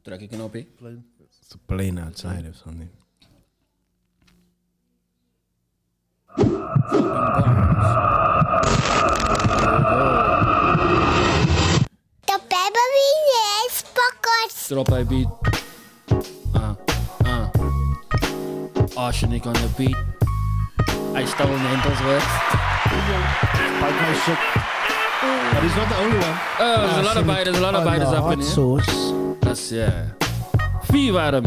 Trek ik een op, hè? It's a plane outside or something. The Babbling Heads podcast. Drop hij beat. Arsenic on the beat. I stole Nantal's words. Bite my shit. But he's not the only one. Oh, there's a lot of biters up in Hot here. sauce. That's, yeah. Vier warm.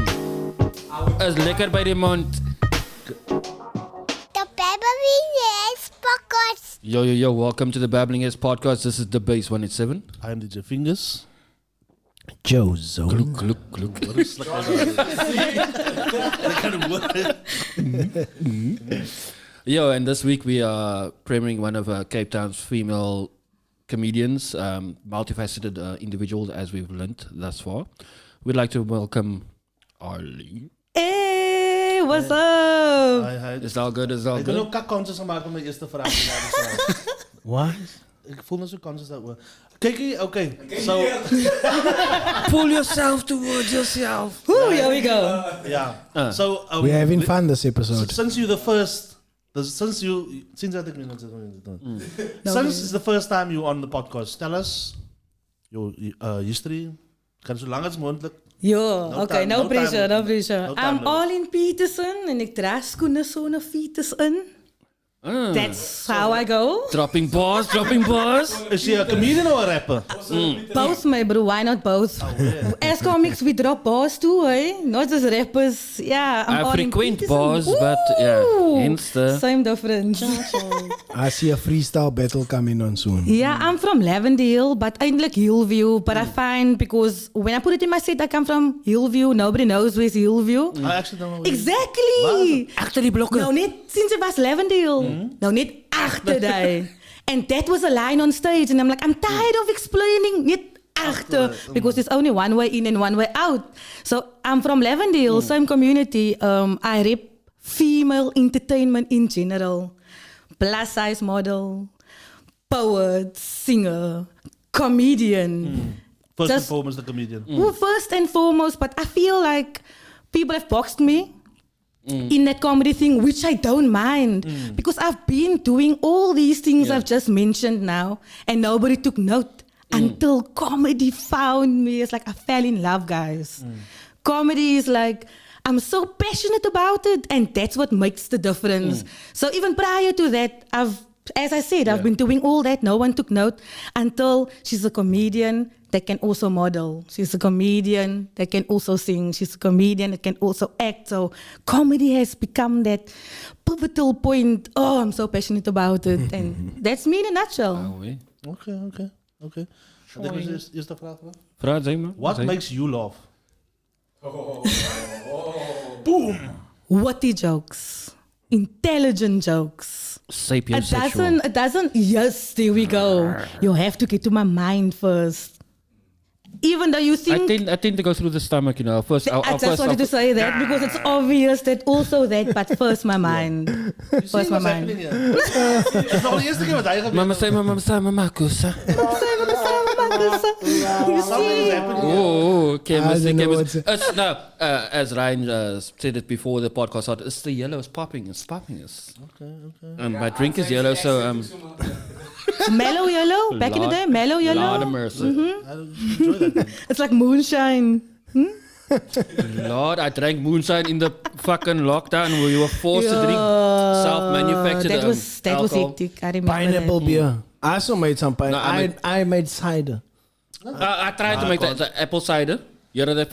Is lekker bij de mond. The Babbling Heads podcast. Yo, welcome to the Babbling Heads podcast. This is the Base 187. I am Dj Fingaz. JoeZone. Look. What is like that kind of word? Yo, and this week we are premiering one of Cape Town's female comedians, multifaceted individuals as we've learned thus far. We'd like to welcome Arlene. Hey, what's up? Hi. Is all good? Ik ben ook conscious gemaakt om mijn eerste vraag te stellen. What? Ik voel me zo conscious dat we... Kijk, oké. So, Pull yourself towards yourself. Woo, here we go. yeah. So, We're having fun this episode. Since you're the first... Since it's the first time you're on the podcast, tell us your history. Kan zo lang als mogelijk. Yo, okay, no pressure. No I'm time. Arlene Petersen en ik draag schoenen zo'n fetus in. That's how I go. Dropping bars. Is je een comedian of een rapper? Both, my bro. Why not both? As comics, we drop bars too, hey? Not just rappers. Yeah, I'm I Arlene frequent Petersen. bars, but yeah, Ooh, hence the... Same difference. I see a freestyle battle coming on soon. Yeah, I'm from Lavendale, but eindelijk Hillview. But I find because when I put it in my set, I come from Hillview. Nobody knows where's Hillview. I actually don't know. Exactly. Achter die blokken. Nou, net sinds het was Lavendale. Nou, net achter die. And that was a line on stage. And I'm like, I'm tired of explaining. Net achter. Because there's only one way in and one way out. So I'm from Lavendale, same community. I rep female entertainment in general. Plus size model, poet, singer, comedian. First and Just- foremost, the comedian. Well, first and foremost, but I feel like people have boxed me in that comedy thing, which I don't mind because I've been doing all these things I've just mentioned now, and nobody took note until comedy found me. It's like I fell in love, guys. Comedy is like I'm so passionate about it, and that's what makes the difference. So even prior to that, as I said, I've been doing all that. No one took note until she's a comedian that can also model. She's a comedian that can also sing. She's a comedian that can also act. So comedy has become that pivotal point. Oh, I'm so passionate about it. And that's me in a nutshell. Okay. Dit was de eerste vraag. Vraag, zeg maar. What makes you laugh? Witty jokes. Intelligent jokes. Sapiosexual. It doesn't, yes, there we go. You have to get to my mind first. Even though you think... I tend to go through the stomach, you know. First, I just wanted to say that because it's obvious that also that, but first my mind. First my mind. Het is nog de eerste keer wat hij gebeurt. Mama, kusa. You see? Oh, chemistry. know what's- As Ryan said it before the podcast started, it's the yellow, it's popping. Okay. And my drink is yellow, so Mellow yellow? Back in the day, mellow Lord yellow? of mercy. I enjoy that. It's like moonshine. Lord, I drank moonshine in the fucking lockdown where you were forced to drink self-manufactured That was alcohol. hectic. I remember Pineapple that. beer. I also made some pineapple. No, I made cider. I tried to make the apple cider. You know, that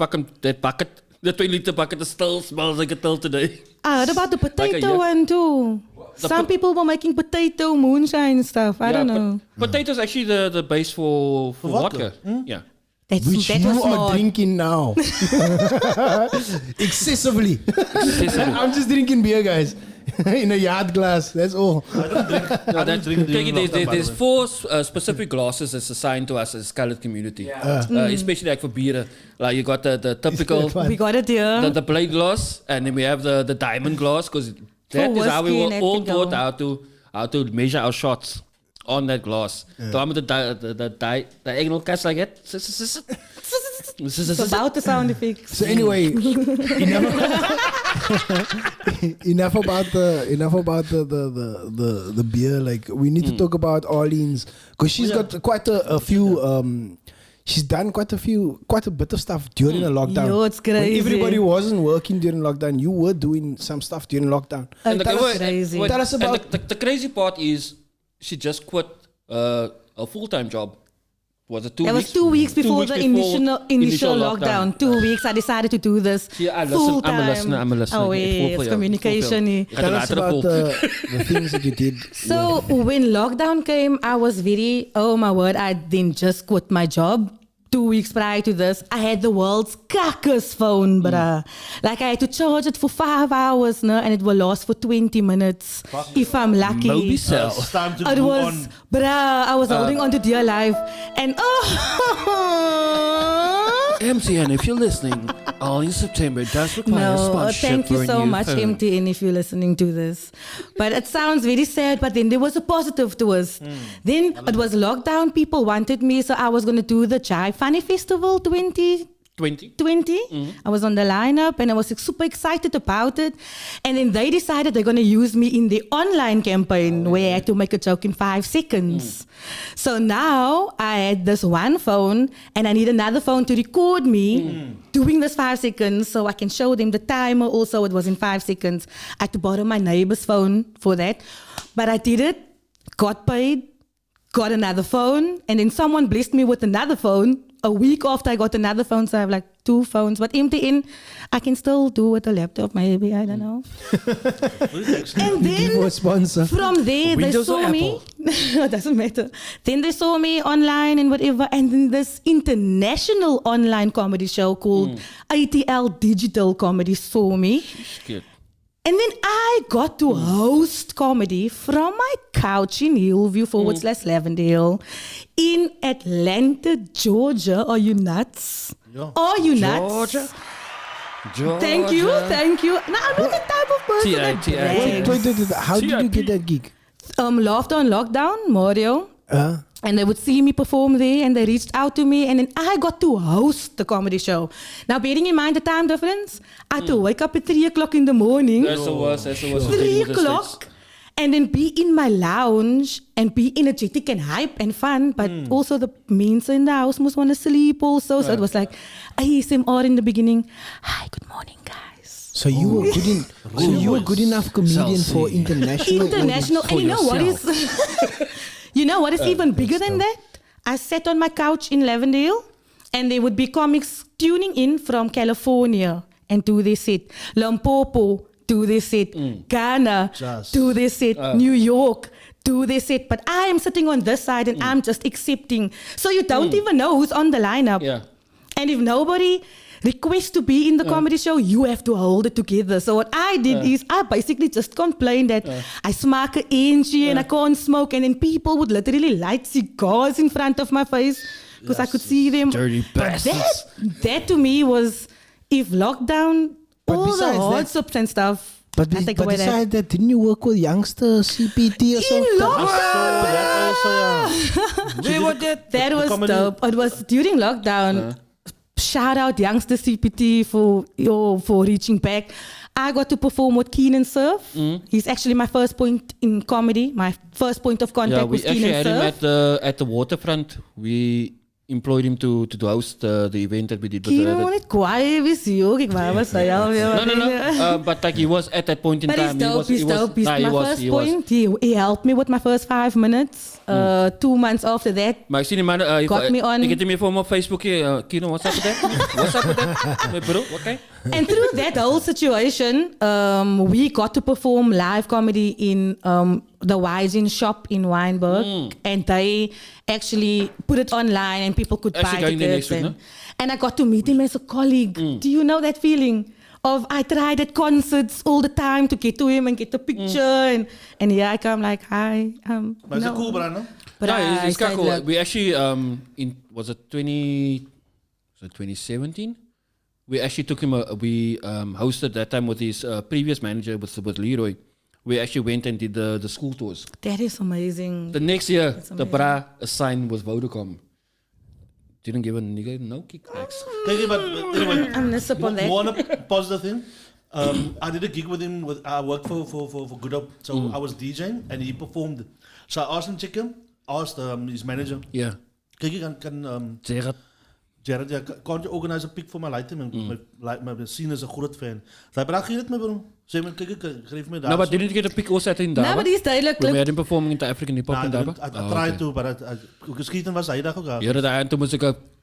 bucket, the 2-liter bucket, that still smells like a till today. I heard about the potato year- one too. Some people were making potato moonshine and stuff. I don't know. Potato is actually the base for vodka. Yeah. Which Which that you was are smart. drinking now. Excessively. I'm just drinking beer, guys. In a yard glass, that's all. I don't drink Take it, during lockdown, by there's the way. 4 specific glasses that's assigned to us as a colored community. Especially like for beer. Like you got the typical, We got it here. the plate glass, and then we have the diamond glass, because that is how we whiskey were and all everything taught how to measure our shots on that glass. Toen met de diagonal cast like that. It's about the sound effects. So anyway, enough about the beer. Like, we need to talk about Arlene's, because she's got quite a few. She's done quite a bit of stuff during the lockdown. Yo, it's crazy. When everybody wasn't working during lockdown, you were doing some stuff during lockdown. Crazy. Tell us about the crazy part is she just quit a full-time job. Was it 2 weeks? It was 2 weeks before the initial lockdown. 2 weeks, I decided to do this full time. I'm a listener. Oh, yeah, it's communication. Tell us about the things that you did. So when lockdown came, I was very, oh my word, I didn't just quit my job. 2 weeks prior to this, I had the world's kakkers phone, bruh. Like, I had to charge it for 5 hours, no, and it will last for 20 minutes if I'm lucky. Mobicel. It's time to It move was, on. bruh, I was holding on to dear life. And MTN, if you're listening, all in September does require sponsorship. Thank you for a so new much, phone. MTN, if you're listening to this. But it sounds very sad, but then there was a positive twist. Then it was lockdown, people wanted me, so I was going to do the Chai Funny Festival 2020. 20. I was on the lineup and I was super excited about it. And then they decided they're going to use me in the online campaign where I had to make a joke in 5 seconds. So now I had this one phone and I need another phone to record me doing this 5 seconds so I can show them the timer. Also, it was in 5 seconds. I had to borrow my neighbor's phone for that. But I did it, got paid, got another phone, and then someone blessed me with another phone. A week after I got another phone, so I have like 2 phones. But MTN, I can still do with a laptop, maybe, I don't know. And then for a sponsor. from there, Windows they or saw me. It doesn't matter. Then they saw me online and whatever. And then this international online comedy show called ATL Digital Comedy saw me. Shit. And then I got to host comedy from my couch in Hillview /Lavendale in Atlanta, Georgia. Are you nuts? Yeah. Are you nuts? Georgia. Thank you. No, I'm not the type of person that brags. Wait, how did you get that gig? Laughter on Lockdown, Mario. And they would see me perform there and they reached out to me and then I got to host the comedy show. Now, bearing in mind the time difference, I had to wake up at 3 o'clock in the morning. That's the worst. 3 o'clock. And then be in my lounge and be energetic and hype and fun. But also the means in the house must want to sleep also. So it was like ASMR in the beginning. Hi, good morning, guys. So you were good in, so you were good enough comedian for international. And you know what is... You know what is even bigger than that? I sat on my couch in Lavendale and there would be comics tuning in from California and do their set. Limpopo, do their set. Ghana, do their set. New York, do their set. But I am sitting on this side and I'm just accepting. So you don't even know who's on the lineup. Yeah. And if nobody requests to be in the comedy show, you have to hold it together. So what I did is I basically just complained that I smoke an inch and I can't smoke. And then people would literally light cigars in front of my face because I could see them. Dirty bastards. That to me was, if lockdown, But all the besides that- hardships and stuff, But I take away that. besides that, didn't you work with youngster CPT or In something? That was dope. It was during lockdown. Shout out youngster CPT for reaching back. I got to perform with Keenan Surf. He's actually my first point in comedy. My first point of contact We was actually Keenan had him Surf. at the waterfront. We employed him to host the event that we did. Keenan moet net kwaai wees, joh. Ek wou maar sê No. But like he was at that point in But time. he's dope. He's my first point. He helped me with my first 5 minutes. 2 months after that, Maar ik zie die man. Got me on. Ik heb hem even op Facebook. Kino, what's up with that? What's up with that? My bro, okay. and through that whole situation, we got to perform live comedy in the Wisen shop in Wynberg. And they actually put it online and people could Actually buy going there tickets. next week, And I got to meet him as a colleague. Do you know that feeling? Of I tried at concerts all the time to get to him and get a picture. And here I come like, hi. Maar is het cool, bro, no? But No, I it's said, cool. look, We actually was it 2017? We actually took him. We hosted that time with his previous manager with Leroy. We actually went and did the school tours. that is amazing. The next year, the amazing. bra assigned was Vodacom. didn't give a nigga no kickbacks. Kijk, but anyway, I'm not upon that. more on a positive thing. I did a gig with him. I worked for Good Up, so I was DJing and he performed. So I asked him, check him, asked his manager. Yeah. Kijk, je kan Gerard. Jared, can't you organize a pick for my lighting? My scene is a groot fan. Hij bracht je het mee, bro. Zeg maar, kijk, geef me daar. No, but didn't you get a pick also at in Daba? Nou, maar die is duidelijk. We had him performing in the African hip hop in Daba. I tried to, but geschieten was hij daar ook al. Ja, dat eind toen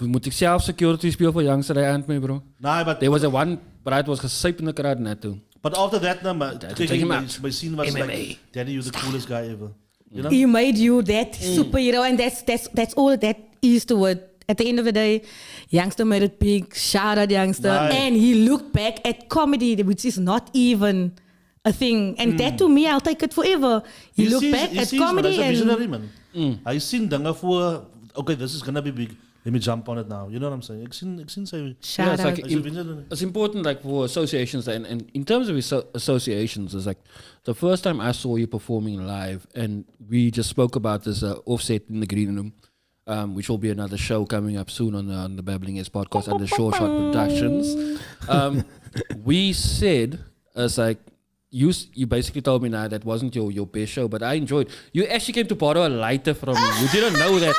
moet ik zelf security speel voor youngster die eind mee, bro. Nee, but There was a one, but it was gesyp in the crowd net toe. But after that, my scene was MMA. like, Daddy, you're the coolest guy ever. You know? He made you that superhero, and that's all that is to it. At the end of the day, youngster made it big. Shout out youngster, and he looked back at comedy, which is not even a thing. And that to me, I'll take it forever. He looked back at comedy and visionary, and man. I seen dinge voor. Okay, this is gonna be big. Let me jump on it now. You know what I'm saying? Ik seen say. shout it's out. like it's important like for associations and in terms of associations, it's like the first time I saw you performing live, and we just spoke about this offset in the green room. Which will be another show coming up soon on the Babbling Heads podcast under Short Shot Productions. We said, it's like, you basically told me now that wasn't your best show, but I enjoyed. You actually came to borrow a lighter from me. You didn't know that.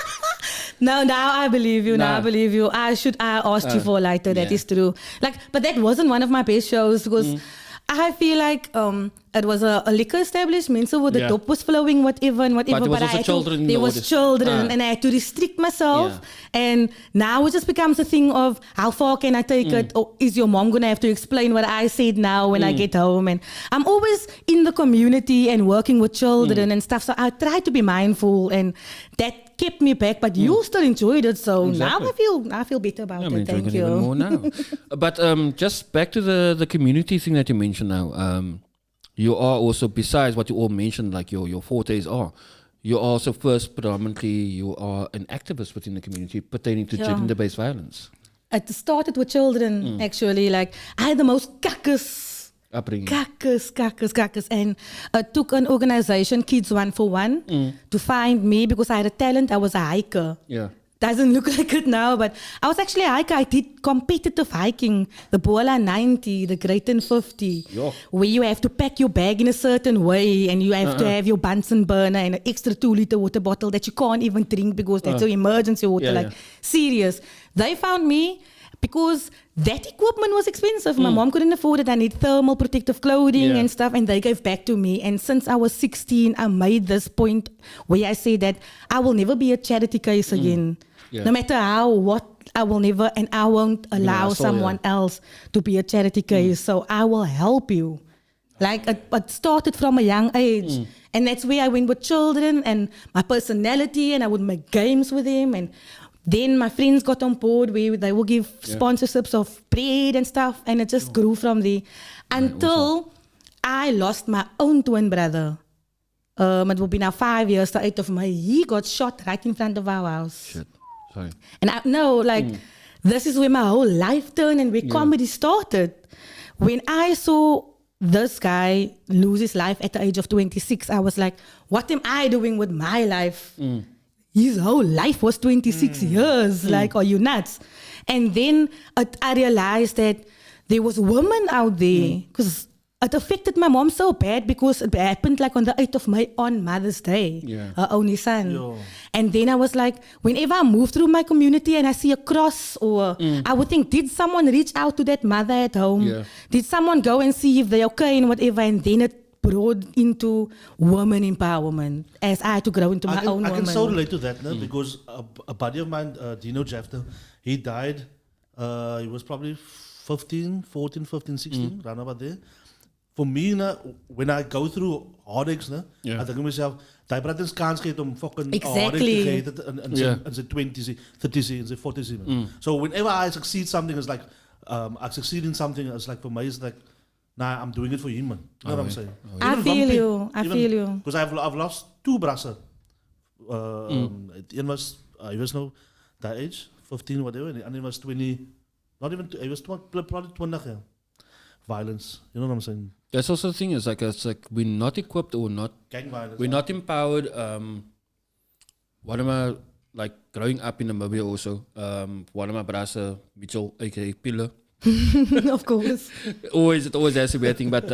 No, now I believe you. Now I believe you. I asked you for a lighter. That is true. Like, but that wasn't one of my best shows because I feel like it was a liquor establishment, so the top was flowing, whatever. But there was also children. There was children, and I had to restrict myself. And now it just becomes a thing of how far can I take it? Or is your mom gonna have to explain what I said now when I get home? And I'm always in the community and working with children and stuff. So I try to be mindful, and that kept me back. But you still enjoyed it, so now I feel better about I'm it. enjoying Thank it you. even more now. But just back to the community thing that you mentioned now. You are also, besides what you all mentioned, like your fortes are, you are also first predominantly, you are an activist within the community pertaining to gender-based violence. It started with children, actually. Like, I had the most kakkers. Upbringing. Kakkers. And it took an organization, Kids One for One, to find me because I had a talent. I was a hiker. Yeah. Doesn't look like it now, but I was actually a hiker. I did competitive hiking, the Bola 90, the Greaten 50, where you have to pack your bag in a certain way and you have to have your Bunsen burner and an extra 2-liter water bottle that you can't even drink because that's your emergency water. Serious. They found me because that equipment was expensive. My mom couldn't afford it. I need thermal protective clothing and stuff, and they gave back to me. And since I was 16, I made this point where I say that I will never be a charity case again. No matter what, I will never, and I won't allow someone else to be a charity case. So I will help you. Like, it started from a young age. And that's where I went with children and my personality, and I would make games with them. And then my friends got on board where they will give sponsorships of bread and stuff. And it just grew from there until I lost my own twin brother. It will be now 5 years, the 8th of May. He got shot right in front of our house. Shit. Sorry. And I know, this is where my whole life turned and where comedy started. When I saw this guy lose his life at the age of 26, I was like, what am I doing with my life? His whole life was 26 years. Like, are you nuts? And then I realized that there was women out there because it affected my mom so bad because it happened like on the 8th of May on Mother's Day, her only son. And then I was like, whenever I move through my community and I see a cross or I would think, did someone reach out to that mother at home? Did someone go and see if they're okay and whatever? And then it brought into woman empowerment as I had to grow into my own woman. I can so relate to that because a buddy of mine, Dino Jafter, he died, he was probably 14, 15, 16, around about there. For me, when I go through heartaches, I think to myself, die brothers kans gee om fucking heartache te gee in zijn 20s, 30s, in zijn 40s. So whenever I succeed something, it's like, I succeed in something, it's like for me, it's like, nah, I'm doing it for him, man. You know what I'm saying? I feel you. Because I've lost two brothers. One was, he was now that age, 15, whatever, and he was 20, not even, he was probably 20, yeah. Violence, you know what I'm saying? That's also the thing, it's like we're not equipped or not, gang violence. We're not empowered. One of my like growing up in Namibia also, one of my brothers, Mitchell, aka Pillar, Of course. it always has to be a thing, but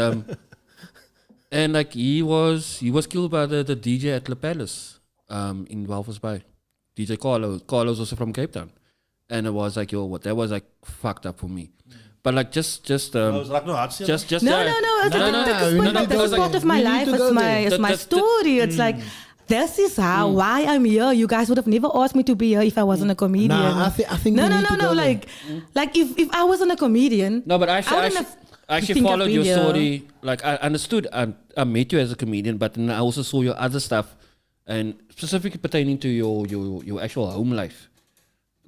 and like he was killed by the DJ at Le Palace, in Walvis Bay, DJ Carlos also from Cape Town, and it was like that was like fucked up for me, but like just was like no hard just No. That's part of my life. It's my story. It's like, this is why I'm here. You guys would have never asked me to be here if I wasn't a comedian. Nah, I think no. we need to go there. Like if I wasn't a comedian, No, but I I wouldn't have actually think I've followed been your here. story. Like I understood, I met you as a comedian, but then I also saw your other stuff, and specifically pertaining to your actual home life,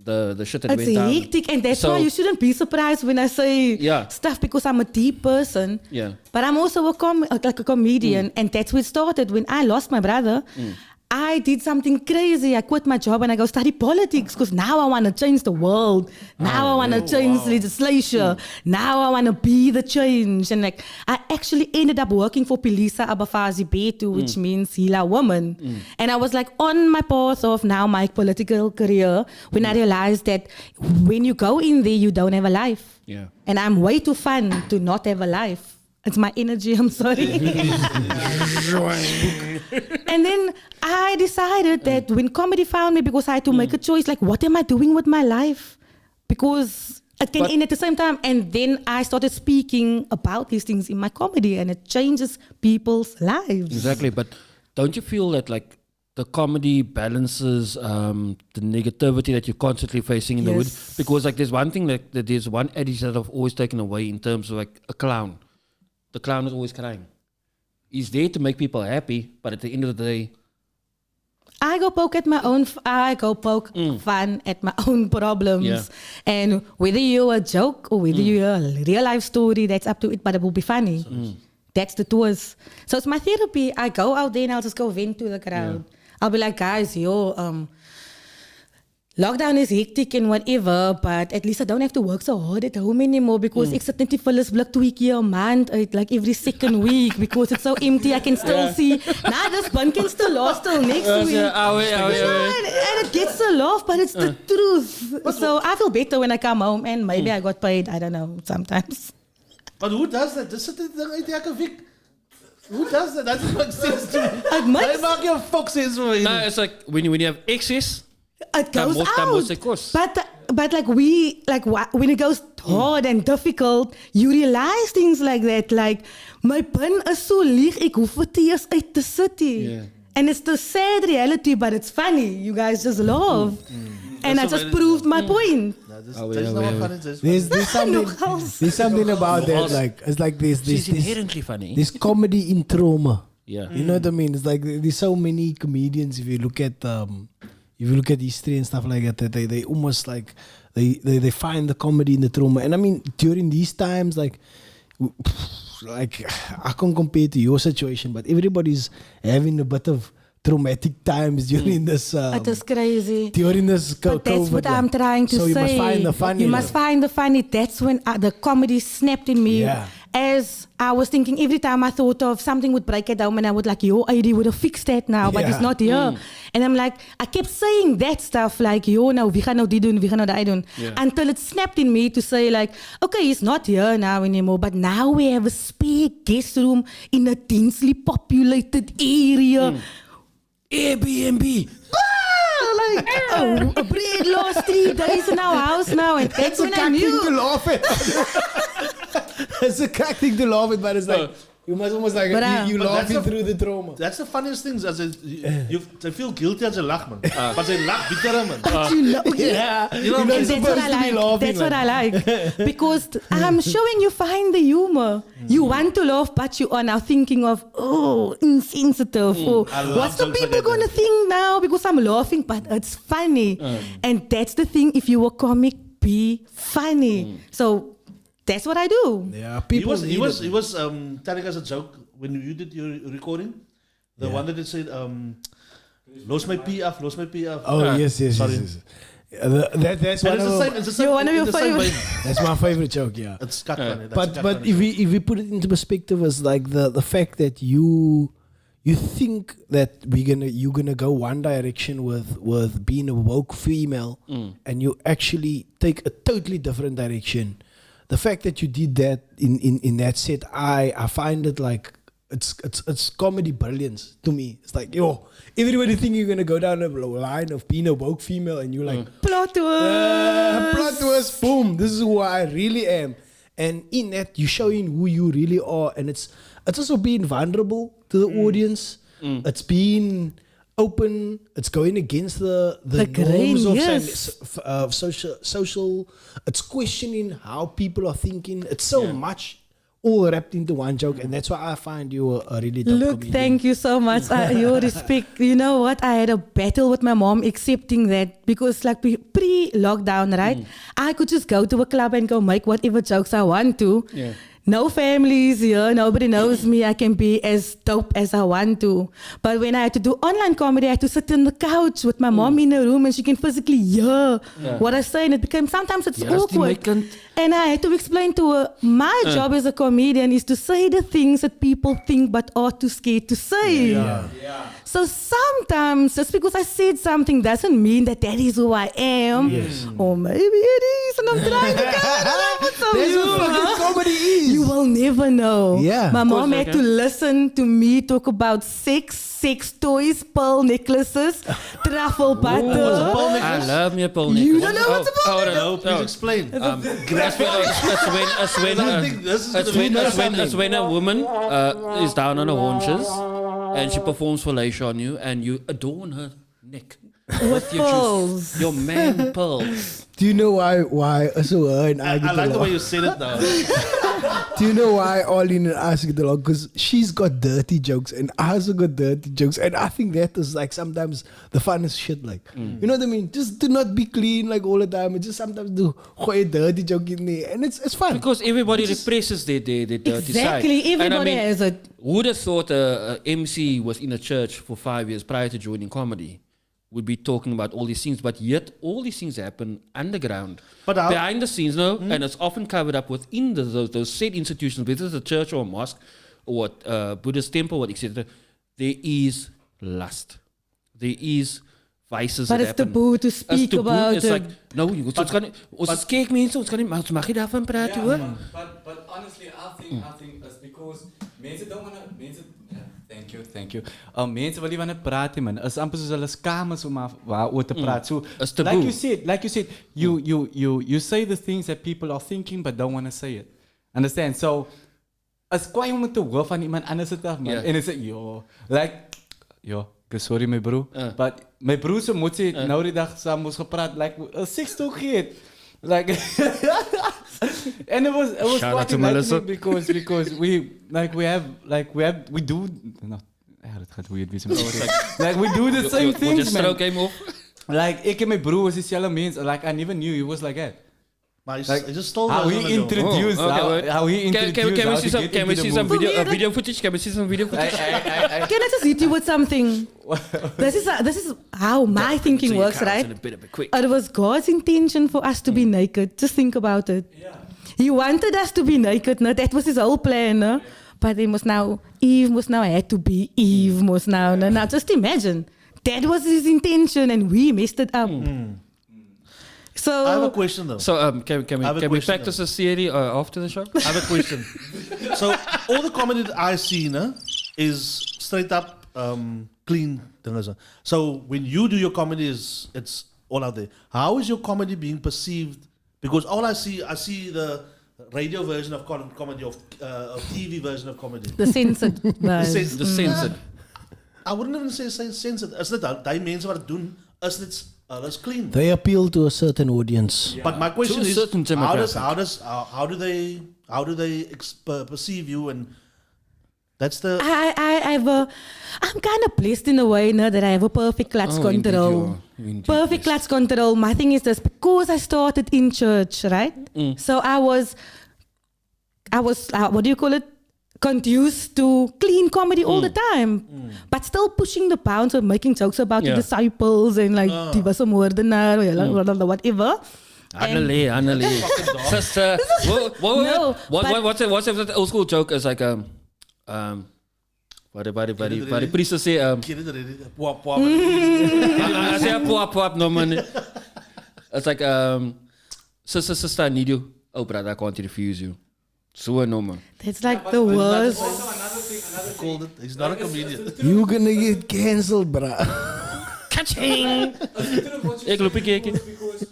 the shit that it's went down. hectic, and that's So- why you shouldn't be surprised when I say Yeah. stuff, because I'm a deep person. Yeah. But I'm also a comedian, and that's where it started. When I lost my brother, I did something crazy. I quit my job and I go study politics because now I want to change the world. Now I want to change legislation. Now I want to be the change. And like, I actually ended up working for Pilisa Abafazi Betu, which means Hila woman. And I was like on my path of now my political career when I realized that when you go in there, you don't have a life. Yeah. And I'm way too fun to not have a life. It's my energy, I'm sorry. And then I decided that when comedy found me, because I had to make a choice, like, what am I doing with my life? Because it can end at the same time. And then I started speaking about these things in my comedy, and it changes people's lives. Exactly, but don't you feel that like the comedy balances the negativity that you're constantly facing in the hood? Yes. Because like there's one thing that there's one adage that I've always taken away in terms of like a clown. The clown is always crying. He's there to make people happy, but at the end of the day, I go poke fun at my own problems. Yeah. And whether you're a joke or whether you're a real life story, that's up to it, but it will be funny. That's the twist. So it's my therapy. I go out there and I'll just go vent to the crowd. I'll be like, guys, lockdown is hectic and whatever, but at least I don't have to work so hard at home anymore, because ek sit net die vullis blik 2 keer 'n maand uit, like every second week, because it's so empty. I can still see, this bun can still last till next week. And it gets a laugh, but it's the truth. So I feel better when I come home, and maybe I got paid, I don't know, sometimes. But who does that? Dis sit dit ding uit elke week. Who does that? That makes sense to me. It makes- Hy maak jou fox sense vir my. no, it's like when you have excess, It goes moet out. sy kos. But when it goes hard and difficult, you realize things like that. Like, my pun is so leeg, ek hoef het nie eens uit te sit nie. Yeah. And it's the sad reality, but it's funny. You guys just laugh. And I That's just so proved my point. There's something about that, like, it's like she's this inherently funny. this comedy in trauma. Yeah. You know what I mean? It's like there's so many comedians. If you look at history and stuff like that, they almost like they find the comedy in the trauma. And I mean, during these times, like I can't compare to your situation, but everybody's having a bit of traumatic times during this. It is crazy. During this But that's COVID, what I'm like. trying to so say. you must find the funny. You must find the funny. That's when the comedy snapped in me. Yeah. As I was thinking, every time I thought of something would break it down, and I would like, your ID would have fixed that now, but Yeah. it's not here. And I'm like, I kept saying that stuff like, nou, wie gaan nou dit doen, wie gaan nou dat doen. Yeah. Until it snapped in me to say like, okay, he's not here now anymore, but now we have a spare guest room in a densely populated area. Airbnb. Like, a bread lost 3 days in our house now, and that's It's a when I crack thing to knew. laugh at. It's a crack thing to laugh at, but it's like you must almost like But, you but laughing that's a- through the trauma. That's the funniest things. As they feel guilty as they laugh, man. But they laugh bitter, man. Yeah, You know, you're not And that's what supposed I to be like. laughing. That's what I like. Because I'm showing you find the humor. You want to laugh, but you are now thinking of, insensitive. Or I love what's the jokes like people that. going to think now? Because I'm laughing, but it's funny. And that's the thing. If you were comic, be funny. So that's what I do. Yeah, He people. was telling us a joke when you did your recording. The one that it said, "Los my P af, los my P af." Oh yes. Sorry. That's And one it's the same. of It's the same. You're one of your in the same favorite. vein. that's my favorite joke. Yeah. It's cut funny. That's But cut but funny. if we put it into perspective, as like the fact that you you think that you're gonna go one direction with being a woke female, and you actually take a totally different direction. The fact that you did that in that set, I find it like it's comedy brilliance to me. It's like, yo, everybody think you're gonna go down a line of being a woke female, and you're like, Plot twist. plot twist, boom, this is who I really am. And in that, you're showing who you really are, and it's also being vulnerable to the audience. It's being open. It's going against the grain, norms of yes. social. It's questioning how people are thinking. It's so much all wrapped into one joke, and that's why I find you a really dope Look, comedian. thank you so much. Your respect. You know what? I had a battle with my mom accepting that, because like pre-lockdown, right? I could just go to a club and go make whatever jokes I want to. Yeah. No families here. Nobody knows me. I can be as dope as I want to. But when I had to do online comedy, I had to sit on the couch with my mom in a room, and she can physically hear what I say. And it became, sometimes it's awkward. And I had to explain to her, my job as a comedian is to say the things that people think but are too scared to say. So sometimes, just because I said something doesn't mean that is who I am. Or maybe it is, and I'm trying to come up with some That's humor. what fucking comedy is. You will never know. Yeah. My mom course, had to listen to me talk about sex toys, pearl necklaces, truffle butter. I love me a pearl necklace. You don't know what's a pearl necklace? No, please explain. It's when a woman is down on her haunches and she performs fellatio on you, and you adorn her neck with your pearls. juice, your man pearls. Do you know why so her and I I get like the along? way you said it now. Do you know why Arlene and I get along? Because she's got dirty jokes and I also got dirty jokes, and I think that is like sometimes the funnest shit. Like, you know what I mean? Just do not be clean like all the time. Just sometimes do a dirty joke in there, and it's fun. Because everybody represses their dirty side. Exactly, And everybody has it. Who would have thought a MC was in a church for 5 years prior to joining comedy would be talking about all these things, but yet all these things happen underground, But how- behind the scenes, and it's often covered up within those said institutions, whether it's a church or a mosque or what Buddhist temple, what etc. There is lust, there is vices. But that it's happen. taboo to speak about It's it. like no, ons kan nie, ons is kyk mense, ons kan nie, ons mag nie daarvan praat hoor. But honestly, I think it's because mensen don't wanna thank you. Mensen willen wanna praten, man. It's amper soos hulle skaam is om oor te praat. So It's taboo. like you said, you say the things that people are thinking but don't wanna say it. Understand? So as kwaai om te hoor van iemand anders het af, man. Yeah. En is it sorry my bro. But my broer se moet sê nou die dag saam moes gepraat like 'n sextoe gehad. Like and it was Shout out quite to Melissa. because we do not dit gaat weird wees. Like we do the same We'll things, just man. stroke him off. Like ek en my broer was dieselfde mens. Like I never knew he was like that. Maar Like I just stole how he introduced how he introduced. Can we how see to some? get Can we into see the some movie. video footage? Can we see some video footage? Can I just hit you with something? This is how my thinking works, right? A bit quick. It was God's intention for us to be naked. Just think about it. He wanted us to be naked. No? That was his whole plan. No? But Eve must now had to be Eve must now. No? Now just imagine. That was his intention and we messed it up. So I have a question though. So can I have a we question, practice a theory after the show? I have a question. So all the comedy that I see is straight up clean things. So when you do your comedy, it's all out there. How is your comedy being perceived? Because all I see the radio version of comedy, of TV version of comedy. the censored version. The censored. I wouldn't even say censored. Is dit daai mense wat dit doen? Is dit that's clean? They appeal to a certain audience. But my question To a is, certain demographic. how do they perceive you? And that's the I'm kind of blessed in a way, no, that I have a perfect clutch control. Perfect clutch control. My thing is this, because I started in church, right? So I was what do you call it? Conduced to clean comedy all the time, but still pushing the bounds of making jokes about the disciples and like die was 'n moordenaar or whatever. Annelie. Sister. No, What's that old school joke is like Waar die priester zei, Ken je dat reden? Puap, puap. I say puap, no man. It's like, sister, I need you. Oh, brother, I can't refuse you. So no man. That's like the worst. Called it. He's not a comedian. You gonna get cancelled, bruh. Kaching! Ik loop een keertje. Because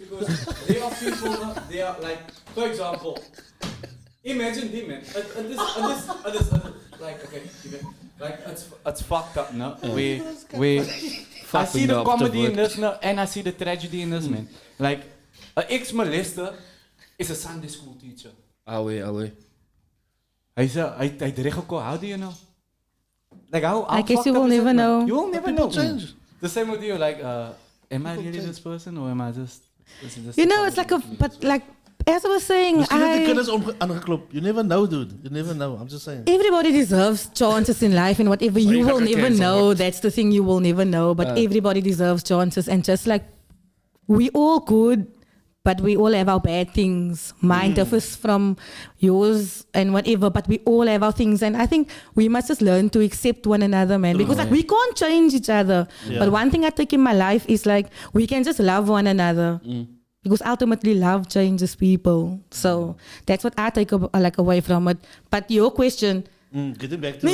they are people, they are like, for example, imagine them, man. Like, okay, like it's fucked up, no? I see the comedy in this, no, and I see the tragedy in this, man. Like, an ex-molester is a Sunday school teacher. Away. Hij direct gekomen, how do you know? Like, how I guess you will never know. You will never know. Change. The same with you, like, am I really this person or am I just... You know, it's like but like, as I was saying, Misschien heeft die kennis aangeklopt. You never know, dude. You never know. I'm just saying. everybody deserves chances in life, and whatever you will never know. That's the thing, you will never know. But everybody deserves chances, and just like we all good, but we all have our bad things. Mine differs from yours and whatever, but we all have our things, and I think we must just learn to accept one another, man. Because like we can't change each other. Yeah. But one thing I take in my life is like we can just love one another. Because ultimately love changes people. So that's what I take away from it. But your question, Getting back to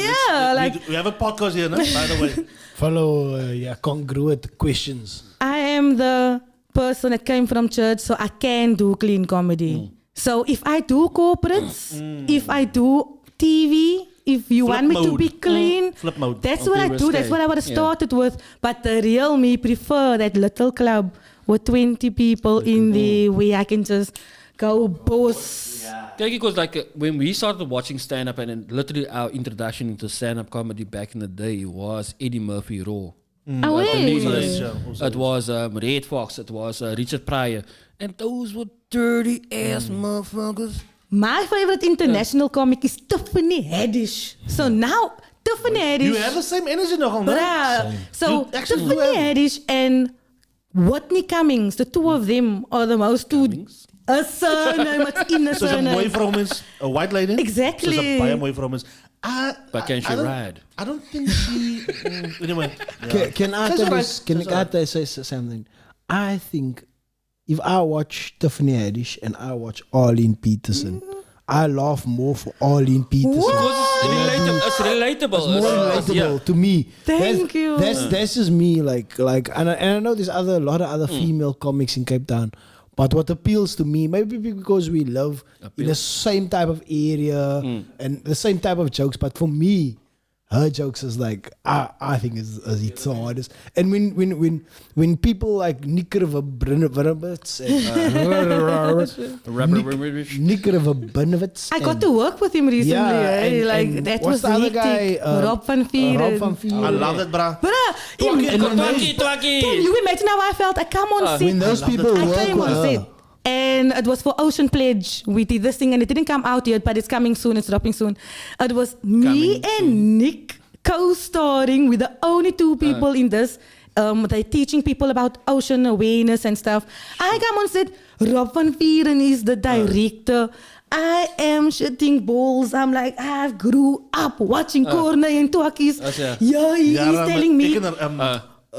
like we have a podcast here, no? By the way. Follow congruent questions. I am the person that came from church, so I can do clean comedy. So if I do corporates, if I do TV, if you Flip want me to mode. be clean, Flip mode. that's what I do. That's what I would have started with. But the real me prefer that little club with 20 people in there where I can just go boss. Kijk, because like when we started watching stand-up, and then literally our introduction into stand-up comedy back in the day was Eddie Murphy Raw. Oh, It was Red Fox, it was Richard Pryor. And those were dirty ass motherfuckers. My favorite international comic is Tiffany Haddish. So now, Tiffany Haddish. You have the same energy nog, man. Bruh. So You actually do Tiffany have- Haddish and Whitney Cummings, the two of them are the most two. A surname, it's in a Soos 'n mooi surname. vrou is, a white lady. Exactly. Soos 'n baie mooi vrou is. But can she ride? I don't think she... anyway. Can I say something? I think if I watch Tiffany Haddish and I watch Arlene Petersen, I laugh more for Arlene Petersen. Because it's relatable. It's more relatable to me. Thank you. That's just me. Like, and I know there's a lot of other female comics in Cape Town. But what appeals to me, maybe because we live in the same type of area and the same type of jokes. But for me, her jokes is like I think is it's the hardest. And when people like Nick River-Binnewitz I got to work with him recently. and that what's was the other hectic. guy? Rob van Vieren. I love it, bruh. Twakkie. Can you imagine how I felt? I come on set. when those people I work came with on her. set. And it was for Ocean Pledge. We did this thing and it didn't come out yet, but it's coming soon. It's dropping soon. It was me and Nick co-starring with the only two people in this. They're teaching people about ocean awareness and stuff. I come on set. Rob van Vieren is the director. I am shitting balls. I'm like, I grew up watching Corne and Twakkies. Yeah, he is telling me.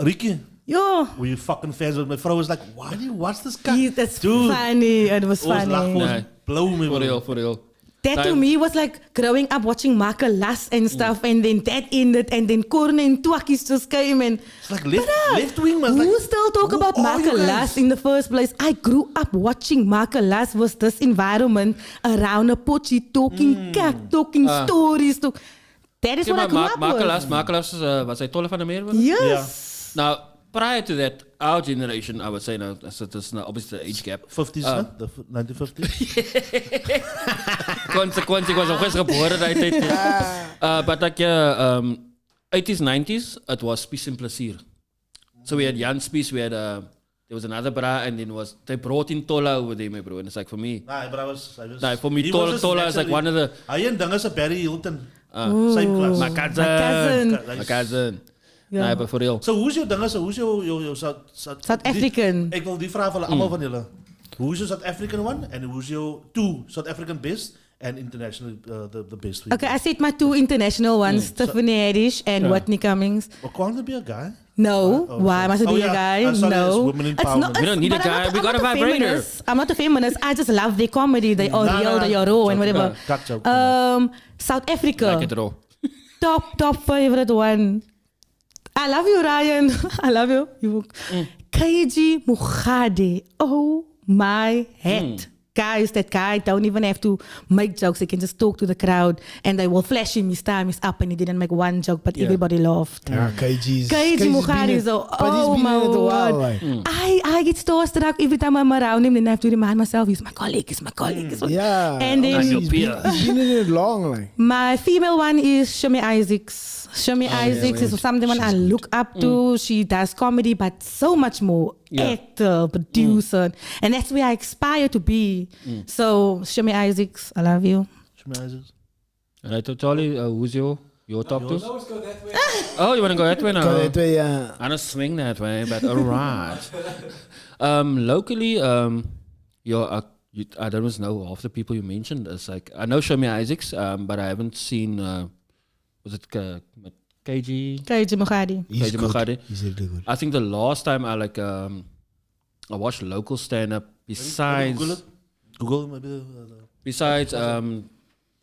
Ricky. Yo. Were you fucking fans with my vrouw was like, why do you watch this guy? That's Dude. funny. It was Ons funny. lag Nee. blow me, For real. That to me was like growing up watching Marke Las and stuff, and then that ended, and then Corne and Twakkies just came and. It's like left wing, man. Who Like, still talk who about are Marke you guys? Las in the first place? I grew up watching Marke Las was this environment around a potjie talking cat, talking stories. That is what I grew up with. Makelas was hij Tolle van der Meer? Yes. Now, prior to that, our generation, I would say now, so there's obviously the age gap. 50s, the 1950s. Consequence, ik was nog eens geboren die tijd. But like, 80s, 90s, it was Spies en Plezier. So we had Jan Spies, we had, there was another bra, and then they brought in Tola over there, my bro. And it's like, for me, Nah, bro, was Nah, for me, he Tola was is like one of the... Hy en ding is 'n Barry Hilton. Same class. My cousin. Like- My cousin. Ja. Nee, but for real. So hoe is jou dinge? So hoe is jou South African. Ek wil die vraag van almal van julle. Hoe is jou South African one en hoe is jou two South African best and internationally the best three. Okay, I said my 2 international ones, Stephanie Haddish and Whitney Cummings. But can't there be a guy? No, Oh, why sorry. must it Oh, be yeah. a guy? Sorry, No, it's women empowerment. We don't need a but I'm guy, not- we I'm got not a vibrator. feminist. I'm not a feminist. I just love their comedy. They are Nah, real, nah, they are raw, and joke, whatever. cut joke. South Africa. Like it raw. Top favorite one. I love you, Ryan. I love you. KG Mukhade. Oh my head. Guys, that guy don't even have to make jokes. He can just talk to the crowd and they will flash him. His time is up and he didn't make one joke, but everybody laughed. Yeah, KG's KG Mukhade is so, oh my word. I get starstruck every time I'm around him and I have to remind myself, he's my colleague, he's my colleague. He's my Yeah. And then he's been in it long, like. my female one is Shami Isaacs. Shami Isaacs is someone I look up to. She does comedy, but so much more. Actor, producer. And that's where I aspire to be. So, Shami Isaacs, I love you. Right, so Charlie, who's your top 2? Let's go that way. Oh, you want to go that way now? Go that way, yeah. I don't swing that way, but alright. Locally, I don't know half the people you mentioned. It's like I know Shami Isaacs, but I haven't seen. Was it KG? KG Mukhade. He's KG good. Mukhade. He's really good. I think the last time I watched local stand up besides Google maybe. besides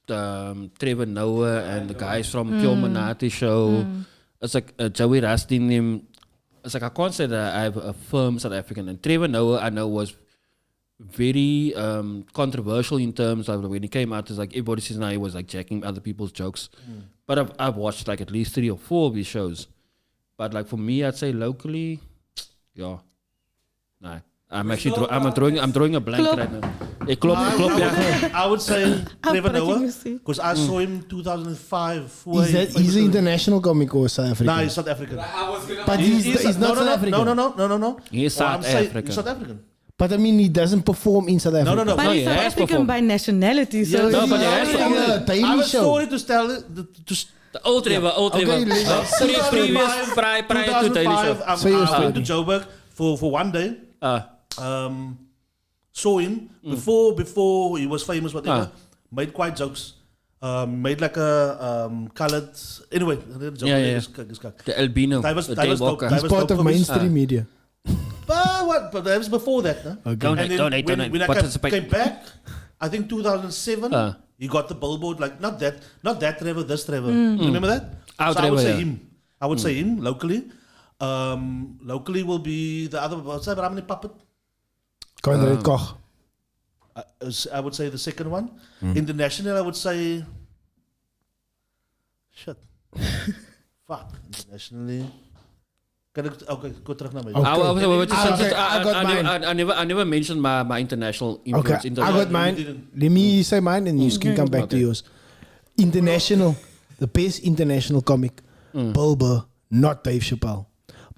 Trevor Noah and the guys from Pure Manati show. It's like Joey Rastin. It's like I can't say that I have a firm South African. And Trevor Noah I know was very controversial in terms of when he came out. It's like everybody says now he was like jacking other people's jokes. But I've watched like at least 3 or 4 of his shows. But like for me, I'd say locally, yeah, no. I'm actually I'm drawing a blank right now. Klop, yeah. I would say Trevor prating Noah you, see. because I saw him 2005. He's an international comic or South African? No, he's South African. I was gonna But he's not South African. No. He's Oh, I'm South saying African. He's South African. But I mean, he doesn't perform in South Africa. No. But No, he's he South has African performed. by nationality. So No, but he has On performed. the I have Daily a Show. story to tell. The old Trevor. Okay, let's- Previous prior to Daily Show. 2005, Say your I went story. to Joburg for one day. Ah. Saw him before he was famous, whatever. Made quite jokes. Made like a colored. Anyway, Yeah. The albino. That was the dope. Daywalker. That He's was part dope of for me. mainstream media. But that was before that, no? Okay. Donate, And then donate. when I Participate. came back, I think 2007, he got the billboard. Like not that Trevor, this Trevor. Remember that? Our So I would Trevor, say yeah. him. I would say him locally. Locally will be the other. What's that? Ramani Puppet. Conrad Koch. I would say the second one. International, I would say. Shit. Fuck. Internationally. Kan ik, okay, go terug naar mij. Okay. I never mentioned my international influence. Okay, in I got mine. Let me say mine and you can come back to yours. International, the best international comic, Bill Burr, not Dave Chappelle.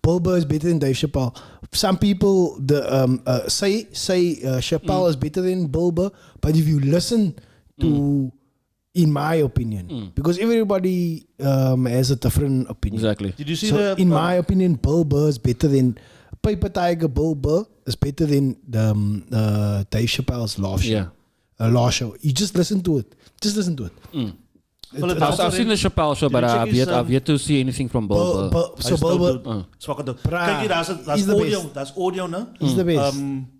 Bill Burr is better than Dave Chappelle. Some people say Chappelle is better than Bill Burr, but if you listen to, in my opinion, because everybody has a different opinion. Exactly. Did you see So, the? in my opinion, Bill Burr is better than Paper Tiger. Bill Burr is better than Dave Chappelle's last show. Yeah. Last show. You just listen to it. Just listen to it. I've seen the Chappelle show, Did but you check I've his, yet to see anything from Bill Burr. So Bill Burr Kijk hier, dat He's is the audio. best. Dat is audio, ne? is the best.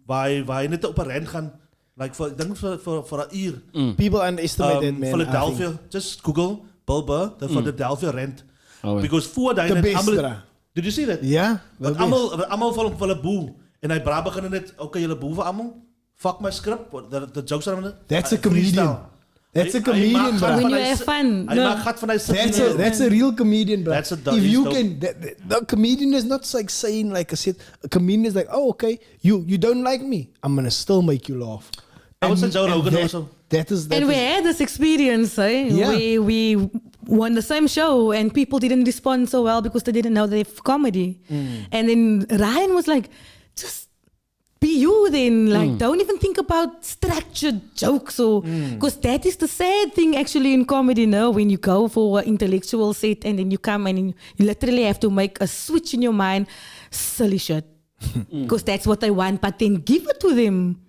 Waar je net op een rent gaan. Like ik denk voor een uur. People underestimate that, man. Philadelphia. I think. Just Google Bill Burr, the Philadelphia rent. Oh, yeah. Because voor dat The je net best, allemaal- bra. Did you see that? Ja? Want allemaal van een boel. En hij braaf beginnen net, oké, jullie boeven allemaal. Fuck my script. The jokes are That's a comedian. That's a comedian, bro. When you have fun. Hij No. maakt gat van hij That's a real comedian, bro. That's a If you dope. can, the comedian is not like saying like a shit. A comedian is like, oh, okay, you don't like me, I'm gonna still make you laugh. I would say And- Joe and Rogan that- also. That is. And we had this experience, eh? Yeah. We won the same show and people didn't respond so well because they didn't know they have comedy. And then Ryan was like, just be you then. Like, don't even think about structured jokes or... Because that is the sad thing actually in comedy, no? When you go for an intellectual set and then you come and you literally have to make a switch in your mind. Silly shit. Because that's what they want, but then give it to them.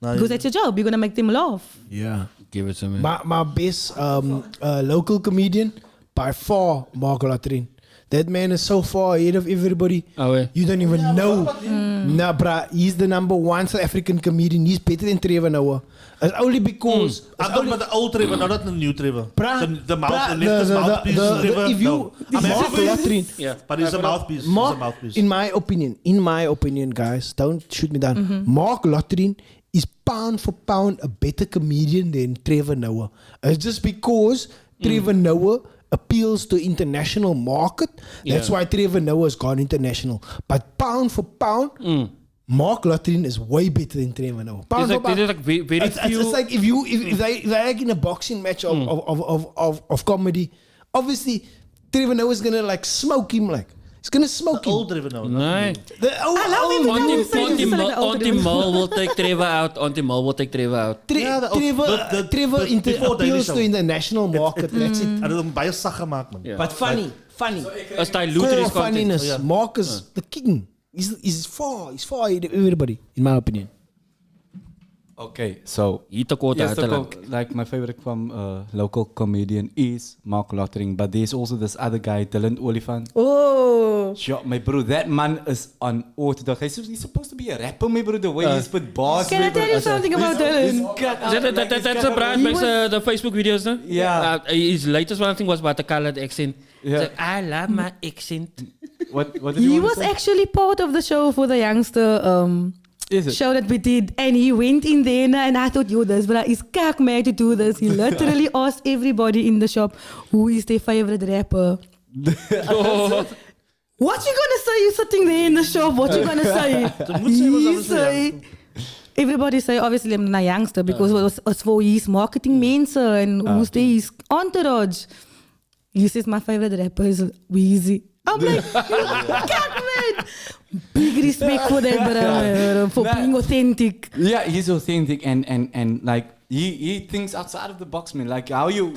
Because that's your job. You're going to make them laugh. Yeah. Give it to me. My best local comedian, by far, Mark Latrin. That man is so far ahead of everybody. Oh, yeah. You don't even know. Nah, bruh, he's the number one South African comedian. He's better than Trevor Noah. It's only because... I'm talking about the old Trevor, not the new Trevor. Bruh, The mouthpiece Trevor. if you... Mark Latrin... Yeah. But he's a mouthpiece. Mark, He's a mouthpiece. in my opinion, guys, don't shoot me down. Mark Latrin is pound for pound a better comedian than Trevor Noah. It's just because Trevor Noah appeals to international market. That's why Trevor Noah has gone international. But pound for pound, Mark Latrin is way better than Trevor Noah. Pound for pound. There's like very It's like if they're like in a boxing match of comedy, obviously Trevor Noah is gonna like smoke him like. He's gonna smoke him. Old Trevor Noah. Nee. I love him. Auntie Mal will take Trevor out. Auntie Mal will take Trevor out. Trevor before appeals to Daily in the national market. That's it. Hij had hem baie sag gemaakt, man. Yeah. But funny. As diluted Core his content. funniness. Mark is the king. He's far ahead of everybody, in my opinion. Okay, so Hier te kort yes, uiterlijk. like my favorite from local comedian is Mark Lottering, but there's also this other guy, Dylan Olifant. Oh. Sure, my bro, that man is unorthodox. He's supposed to be a rapper, my bro. The way he's put bars. Can I tell you something about Dylan? That's a brand makes the Facebook videos, no? Yeah. His latest one I think was about the colored accent. Yeah. Like, I love my accent. What did He you want was to say? actually part of the show for the youngster Is it? show that we did, and he went in there and I thought, yo, this brother is kak mad to do this. He literally asked everybody in the shop who is their favorite rapper. What you gonna say? You sitting there in the shop. What you gonna say? He say. Everybody say obviously I'm not a youngster because it's for his marketing mensen and who's there his entourage. He says my favorite rapper is Weezy. I'm like, kak man. Big respect for that, brother, for being authentic. Yeah, he's authentic and like he thinks outside of the box, man. Like how you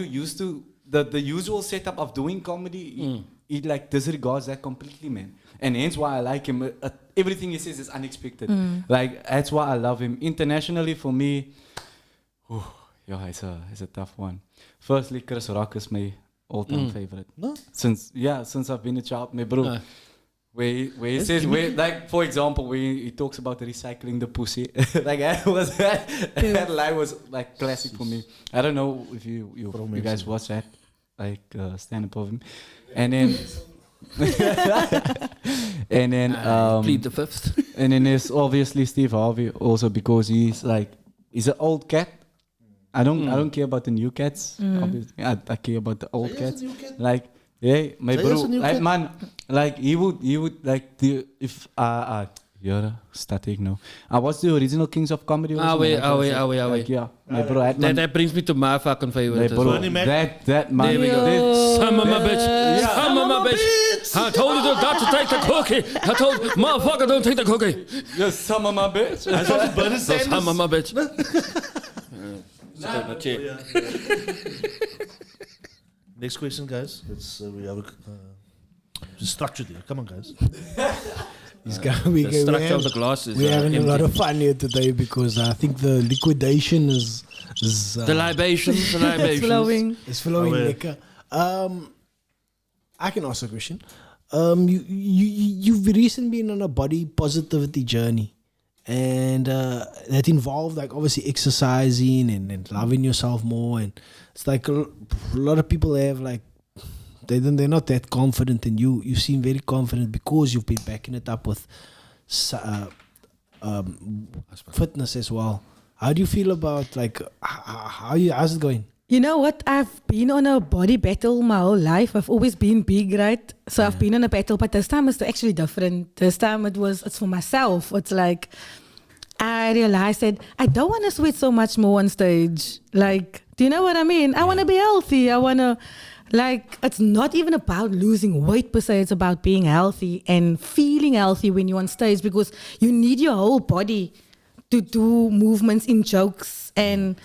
used to the usual setup of doing comedy. He like disregards that completely, man. And hence why I like him. Everything he says is unexpected. Like that's why I love him. Internationally, for me, yeah, it's a tough one. Firstly, Chris Rock is my all-time favorite. No? Since I've been a child, my bro. Where he says, like for example, where he talks about recycling the pussy, like that line was like classic for me. I don't know if you guys watch that, like stand up of him, and then Plead the fifth. and then there's obviously Steve Harvey also because he's an old cat. I don't care about the new cats. Obviously, I care about the old cats. Like. Yeah, my bro, like man, like he would like if you're static no. I watched the original Kings of Comedy. Wait. Yeah, my bro, That brings me to my fucking favorite. my bro, that man. There we go. Some of my bitch. Some of my bitch. I told you not to take the cookie. I told motherfucker don't take the cookie. Just some of my bitch. Hij zou zijn Bernie Sanders. Some of my bitch. Next question, guys. Let's we have a structured here. Come on, guys. The structure of the glass is We're having a empty. lot of fun here today because I think the liquidation is The libations. It's flowing. It's flowing Oh, yeah. liquor. I can ask a question. You've recently been on a body positivity journey, and that involved like obviously exercising and loving yourself more. And it's like a lot of people have like they're not that confident, and you seem very confident because you've been backing it up with fitness as well. How do you feel about like how's it going? You know what? I've been on a body battle my whole life. I've always been big, right? So I've been on a battle, but this time it's actually different. This time it's for myself. It's like I realized that I don't want to sweat so much more on stage. Like, do you know what I mean? I want to be healthy. I want to, like, it's not even about losing weight per se. It's about being healthy and feeling healthy when you're on stage because you need your whole body to do movements in jokes. And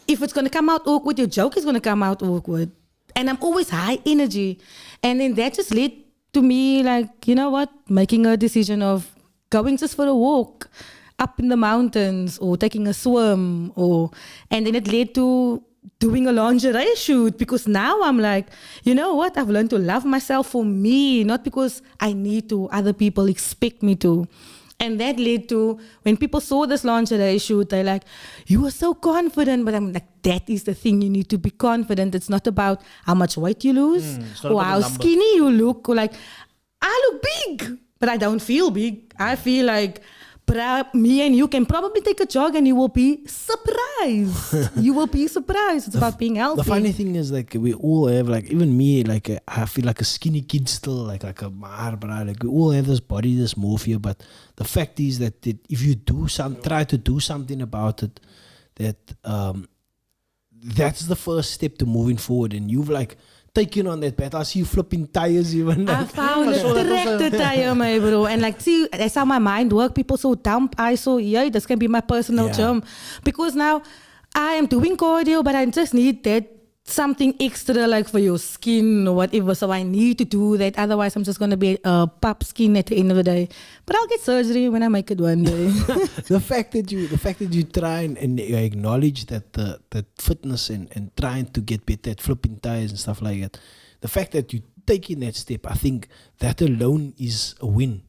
if it's going to come out awkward, your joke is going to come out awkward. And I'm always high energy. And then that just led to me, like, you know what, making a decision of going just for a walk. up in the mountains or taking a swim, and then it led to doing a lingerie shoot, because now I'm like, you know what? I've learned to love myself for me, not because I need to, other people expect me to. And that led to, when people saw this lingerie shoot, they're like, you were so confident. But I'm like, that is the thing, you need to be confident. It's not about how much weight you lose or how skinny you look. Or like, I look big, but I don't feel big. I feel like, me and you can probably take a jog and you will be surprised. You will be surprised. It's about being healthy. The funny thing is, like, we all have, like, even me, like, I feel like a skinny kid still, like a maar, bra. Like, we all have this body dysmorphia, but the fact is that if you try to do something about it, that's the first step to moving forward. And you've, like, taken on that battle. I see you flipping tires even. I found a tractor tire, my bro. And like, see, that's how my mind works. People so dump. I so, yeah, this can be my personal gym. Because now I am doing cardio, but I just need that something extra, like for your skin or whatever. So I need to do that. Otherwise, I'm just going to be a pup skin at the end of the day. But I'll get surgery when I make it one day. the fact that you try and you acknowledge that fitness and trying to get better at flipping tires and stuff like that, the fact that you taking that step, I think that alone is a win.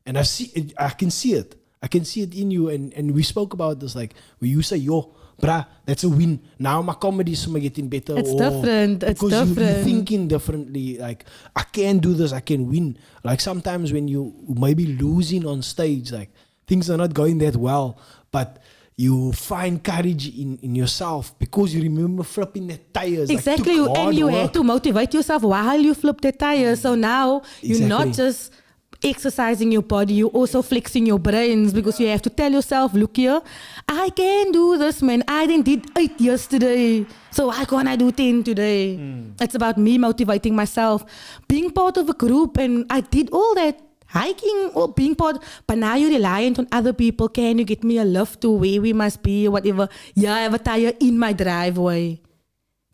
And I can see it. I can see it in you. And we spoke about this, like, where you say, yo, bruh, that's a win. Now my comedy is getting better. It's different. It's because different. you're thinking differently. Like, I can do this. I can win. Like, sometimes when you maybe losing on stage, like, things are not going that well, but you find courage in yourself because you remember flipping the tires. Exactly. Like, and you have to motivate yourself while you flip the tires. So now you're not just exercising your body, you're also flexing your brains, because you have to tell yourself, look here, I can do this, man. I did 8 yesterday, so why can't I do 10 today? It's about me motivating myself, being part of a group, and I did all that hiking or being part, but now you're reliant on other people. Can you get me a lift to where we must be or whatever? Yeah, I have a tire in my driveway.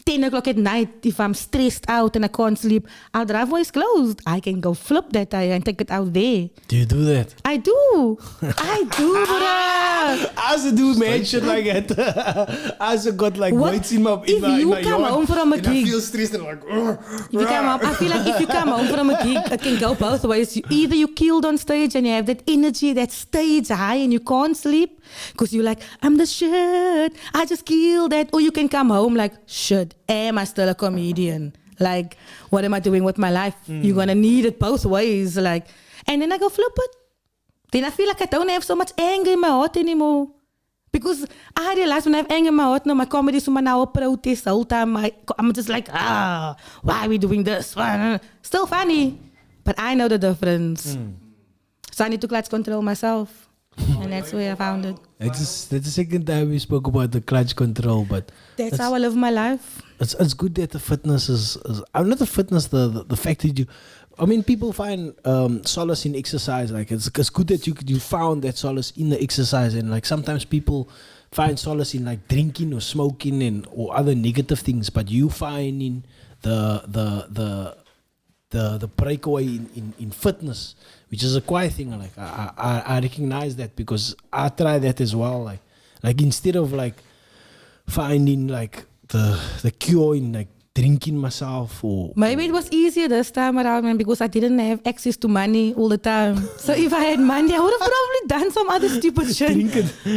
10 o'clock at night, if I'm stressed out and I can't sleep, our driveway is closed. I can go flip that tire and take it out there. Do you do that? I do. I do, bruh. I also do mad shit like that. I also got like weights in my yard. If you come home from a and gig, I feel stressed and like, if you come home, I feel like if you come home from a gig, it can go both ways. Either you killed on stage and you have that energy, that stage high, and you can't sleep because you're like, I'm the shit. I just killed that. Or you can come home like, shit. Am I still a comedian? Like, what am I doing with my life? You're gonna need it both ways. Like, and then I go flip it. Then I feel like I don't have so much anger in my heart anymore. Because I realize when I have anger in my heart, no, my comedy is now a protest the whole time. I'm just like, why are we doing this? Still funny, but I know the difference. So I need to clutch control myself. And that's where I found it. That's the second time we spoke about the clutch control, but that's how I live my life. It's good that the fitness is I'm not the fitness, the fact that you, I mean, people find solace in exercise. Like, it's good that you found that solace in the exercise, and like sometimes people find solace in like drinking or smoking or other negative things, but you find in the breakaway in fitness, which is a quiet thing. Like, I recognize that because I try that as well. Like instead of like finding like the cure in like drinking myself, or maybe it was easier this time around, man, because I didn't have access to money all the time. So if I had money, I would have probably done some other stupid shit.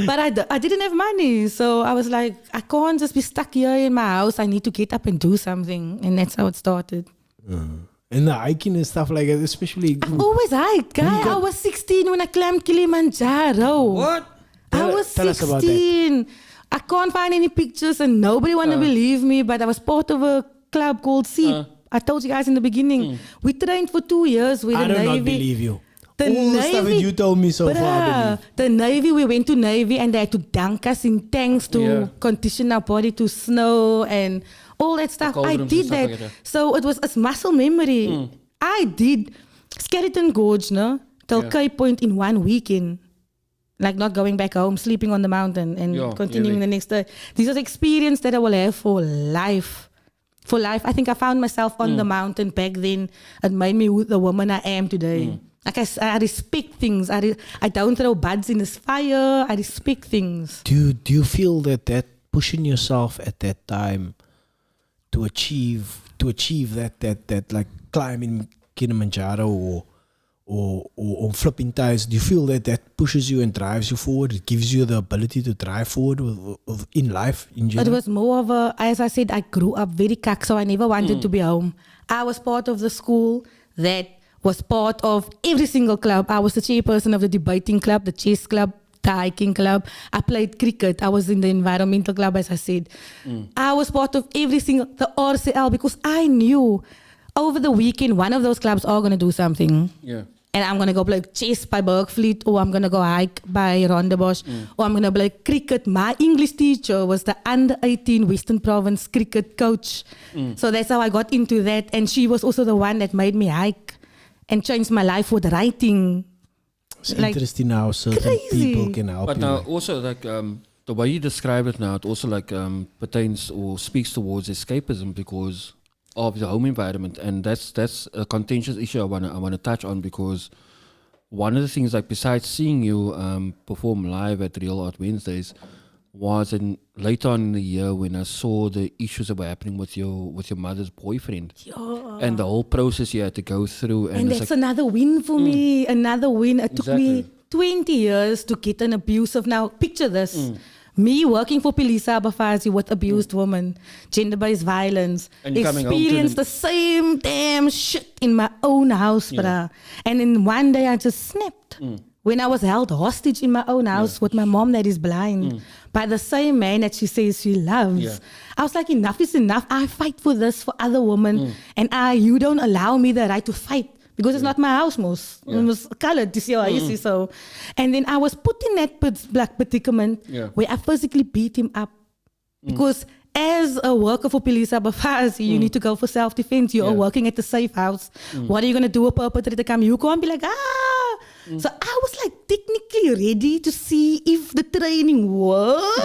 But I didn't have money, so I was like, I can't just be stuck here in my house. I need to get up and do something, and that's how it started. And the hiking and stuff like that, especially. I've always hiked, guy. I was 16 when I climbed Kilimanjaro. What? I was 16. I can't find any pictures and nobody want to believe me, but I was part of a club called SEEP. I told you guys in the beginning. We trained for 2 years with the Navy. I do not believe you. All the stuff that you told me so far, I believe. The Navy, we went to Navy and they had to dunk us in tanks to condition our body to snow and all that stuff. I did that. Like so it's muscle memory. I did Skeleton Gorge, no? Till Cape Point in 1 weekend. Like not going back home, sleeping on the mountain and continuing the next day. These are the experience that I will have for life. For life. I think I found myself on the mountain back then. It made me the woman I am today. Like I respect things. I don't throw buds in this fire. I respect things. Do you feel that pushing yourself at that time to achieve that like climbing Kilimanjaro or flipping tires, do you feel that pushes you and drives you forward? It gives you the ability to drive forward in life in general? It was more of a, as I said, I grew up very cock, so I never wanted to be home. I was part of the school that was part of every single club. I was the chairperson of the debating club, the chess club, the hiking club. I played cricket. I was in the environmental club, as I said. I was part of every single, the RCL, because I knew over the weekend one of those clubs are going to do something. Yeah. And I'm going to go play chess by Bergfleet, or I'm going to go hike by Rondebosch, or I'm going to play cricket. My English teacher was the under-18 Western Province cricket coach. So that's how I got into that. And she was also the one that made me hike and changed my life with writing. It's interesting how certain crazy. people can help But you. now also like the way you describe it now, it also like pertains or speaks towards escapism because of the home environment, and that's a contentious issue I wanna touch on, because one of the things, like besides seeing you perform live at Real Art Wednesdays, was in later on in the year when I saw the issues that were happening with your mother's boyfriend, and the whole process you had to go through, And it's that's like, another win for me. Another win. It took me Exactly. 20 years to get an abusive. Now, picture this. Me working for Pelisa Bafazi with abused women, gender-based violence, And you coming home to experienced them- the same damn shit in my own house, bruh. And then one day I just snapped. When I was held hostage in my own house with my mom that is blind by the same man that she says she loves. Yeah. I was like, enough is enough. I fight for this for other women. And you don't allow me the right to fight. Because it's not my house, most. It was colored, this year, you see, so. And then I was put in that black predicament where I physically beat him up. Because as a worker for Pelisa Bafazi, you need to go for self-defense. You are working at the safe house. What are you going to do? A perpetrator come? You can't be like, So I was like technically ready to see if the training worked.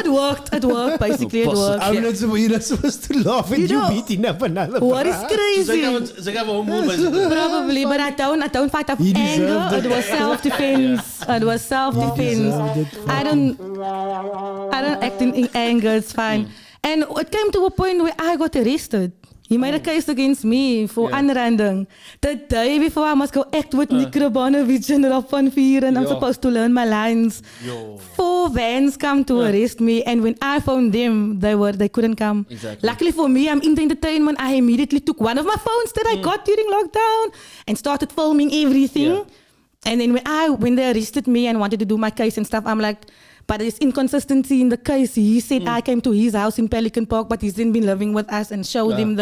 It worked, basically. It worked. You're not supposed to laugh when You you know, beating up another What is bruh. crazy? They have a home move, basically. Probably, but I don't fight off He anger. deserved It was self-defense. It was self-defense. I don't act in anger. It's fine. And it came to a point where I got arrested. He made a case against me for unranding. The day before I must go act with Nick Rabanovich and Rob van Vier, and I'm supposed to learn my lines. 4 vans come to arrest me, and when I found them, they couldn't come. Exactly. Luckily for me, I'm in the entertainment. I immediately took one of my phones that I got during lockdown and started filming everything. Yeah. And then when they arrested me and wanted to do my case and stuff, I'm like, but there's inconsistency in the case. He said I came to his house in Pelican Park, but he's then been living with us, and showed him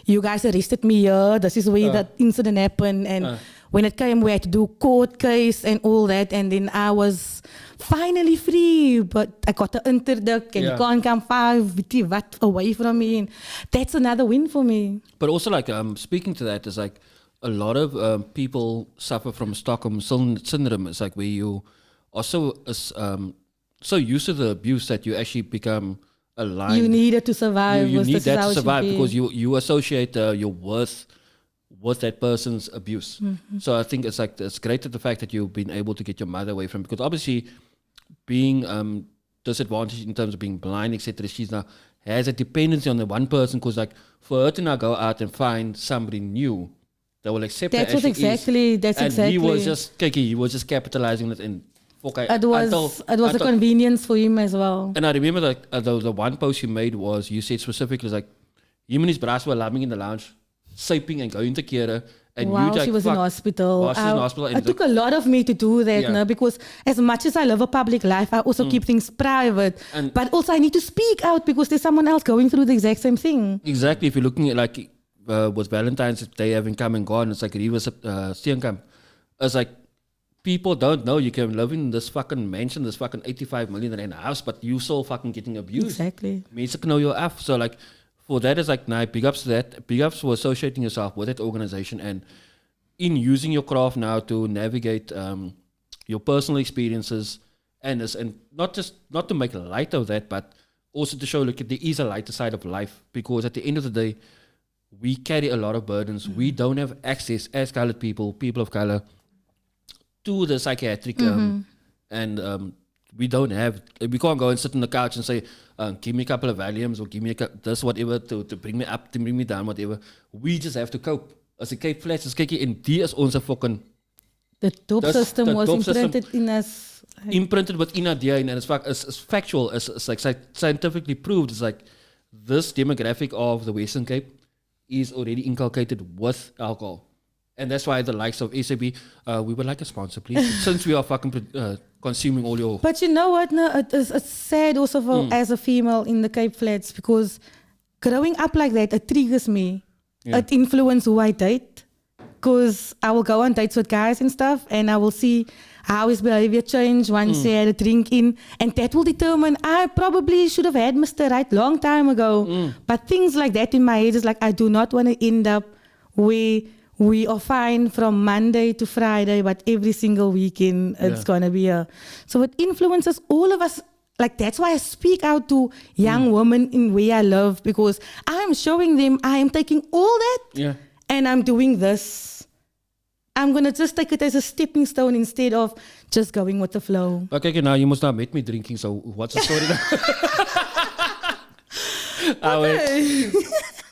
you guys arrested me here. This is where that incident happened. And when it came, we had to do court case and all that. And then I was finally free, but I got the interdict and you can't come 5 what away from me. And that's another win for me. But also, like, speaking to that, is like a lot of people suffer from Stockholm syndrome. It's like where you are so used to the abuse that you actually become aligned. You needed to survive. You need This is that how to it should survive be. because you associate your worth with that person's abuse. So I think it's great that the fact that you've been able to get your mother away from, because obviously being disadvantaged in terms of being blind, etc. She's now has a dependency on the one person, because like for her to now go out and find somebody new that will accept That's her as what she is. exactly. That's And exactly. he was just capitalizing on it and It was a convenience for him as well. And I remember that the one post you made was, you said specifically, like, him and his brass were loving in the lounge, saping and going to Kera. And While you like, she was in hospital. While she was in hospital. And It took a lot of me to do that, Yeah. no, because as much as I live a public life, I also keep things private. And- But also I need to speak out because there's someone else going through the exact same thing. Exactly. If you're looking at, like, with Valentine's Day having come and gone, it's like Riva Steenkamp. It's like, people don't know you can live in this fucking mansion, this fucking 85 million rand house, but you still fucking getting abused. Exactly. Mense know your af. So like, for that is like, nah, big ups to that. Big ups for associating yourself with that organization and in using your craft now to navigate your personal experiences and not to make light of that, but also to show, look, there is a lighter side of life, because at the end of the day, we carry a lot of burdens. We don't have access as colored people of color, to the psychiatric and we don't have. We can't go and sit on the couch and say, "Give me a couple of Valiums or give me this whatever to bring me up, to bring me down, whatever." We just have to cope. As ek kyk flats, as kyk jy, en die is onze fucking. The dope system was imprinted in us. Imprinted within our DNA, and it's factual. It's like scientifically proved. It's like this demographic of the Western Cape is already inculcated with alcohol. And that's why the likes of SAB, we would like a sponsor, please. Since we are fucking consuming all your... But you know what? No, it's sad also for, as a female in the Cape Flats, because growing up like that, it triggers me. Yeah. It influences who I date. Because I will go on dates with guys and stuff, and I will see how his behavior changed once he had a drink in. And that will determine, I probably should have had Mr. Right long time ago. But things like that in my head is like, I do not want to end up where we are fine from Monday to Friday, but every single weekend it's going to be So it influences all of us. Like, that's why I speak out to young women in where I live, because I'm showing them I am taking all that and I'm doing this. I'm going to just take it as a stepping stone instead of just going with the flow. Okay, now you must not meet me drinking, so what's the story now? Okay.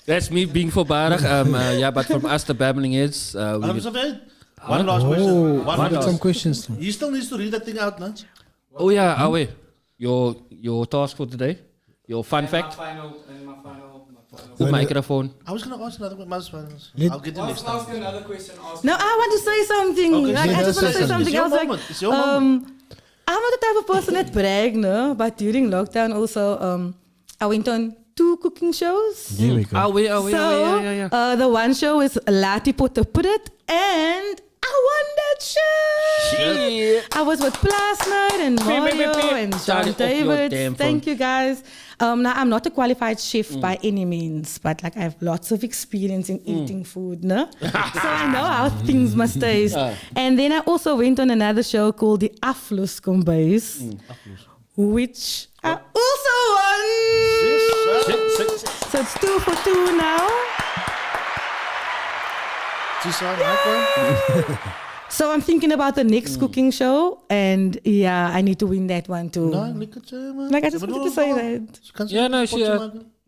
That's me being voorbarig. Yeah, but from us, the Babbling Heads. One last question. Some questions. He still needs to read that thing out, no? Oh yeah, Awe. Your task for today? Your fun fact? My final. The microphone. I was going to ask another question. I'll get you next time. Ask another question. No, I want to say something. Okay, like, I just want to say something else. It's your moment. I'm not the type of person that brag, no? But during lockdown also, I went on 2 cooking shows. There we go. So, the one show is Lati Potaprit, and I won that show. Shit. I was with Plasnerd and Mario and John David. Thank you guys. Now, I'm not a qualified chef by any means, but like I have lots of experience in eating food, no? So I know how things must taste. And then I also went on another show called the Aflus Kombuis, which I also won. So it's 2 for 2 now. So I'm thinking about the next cooking show, and yeah, I need to win that one too. Like I just wanted to say that. Ja, nou,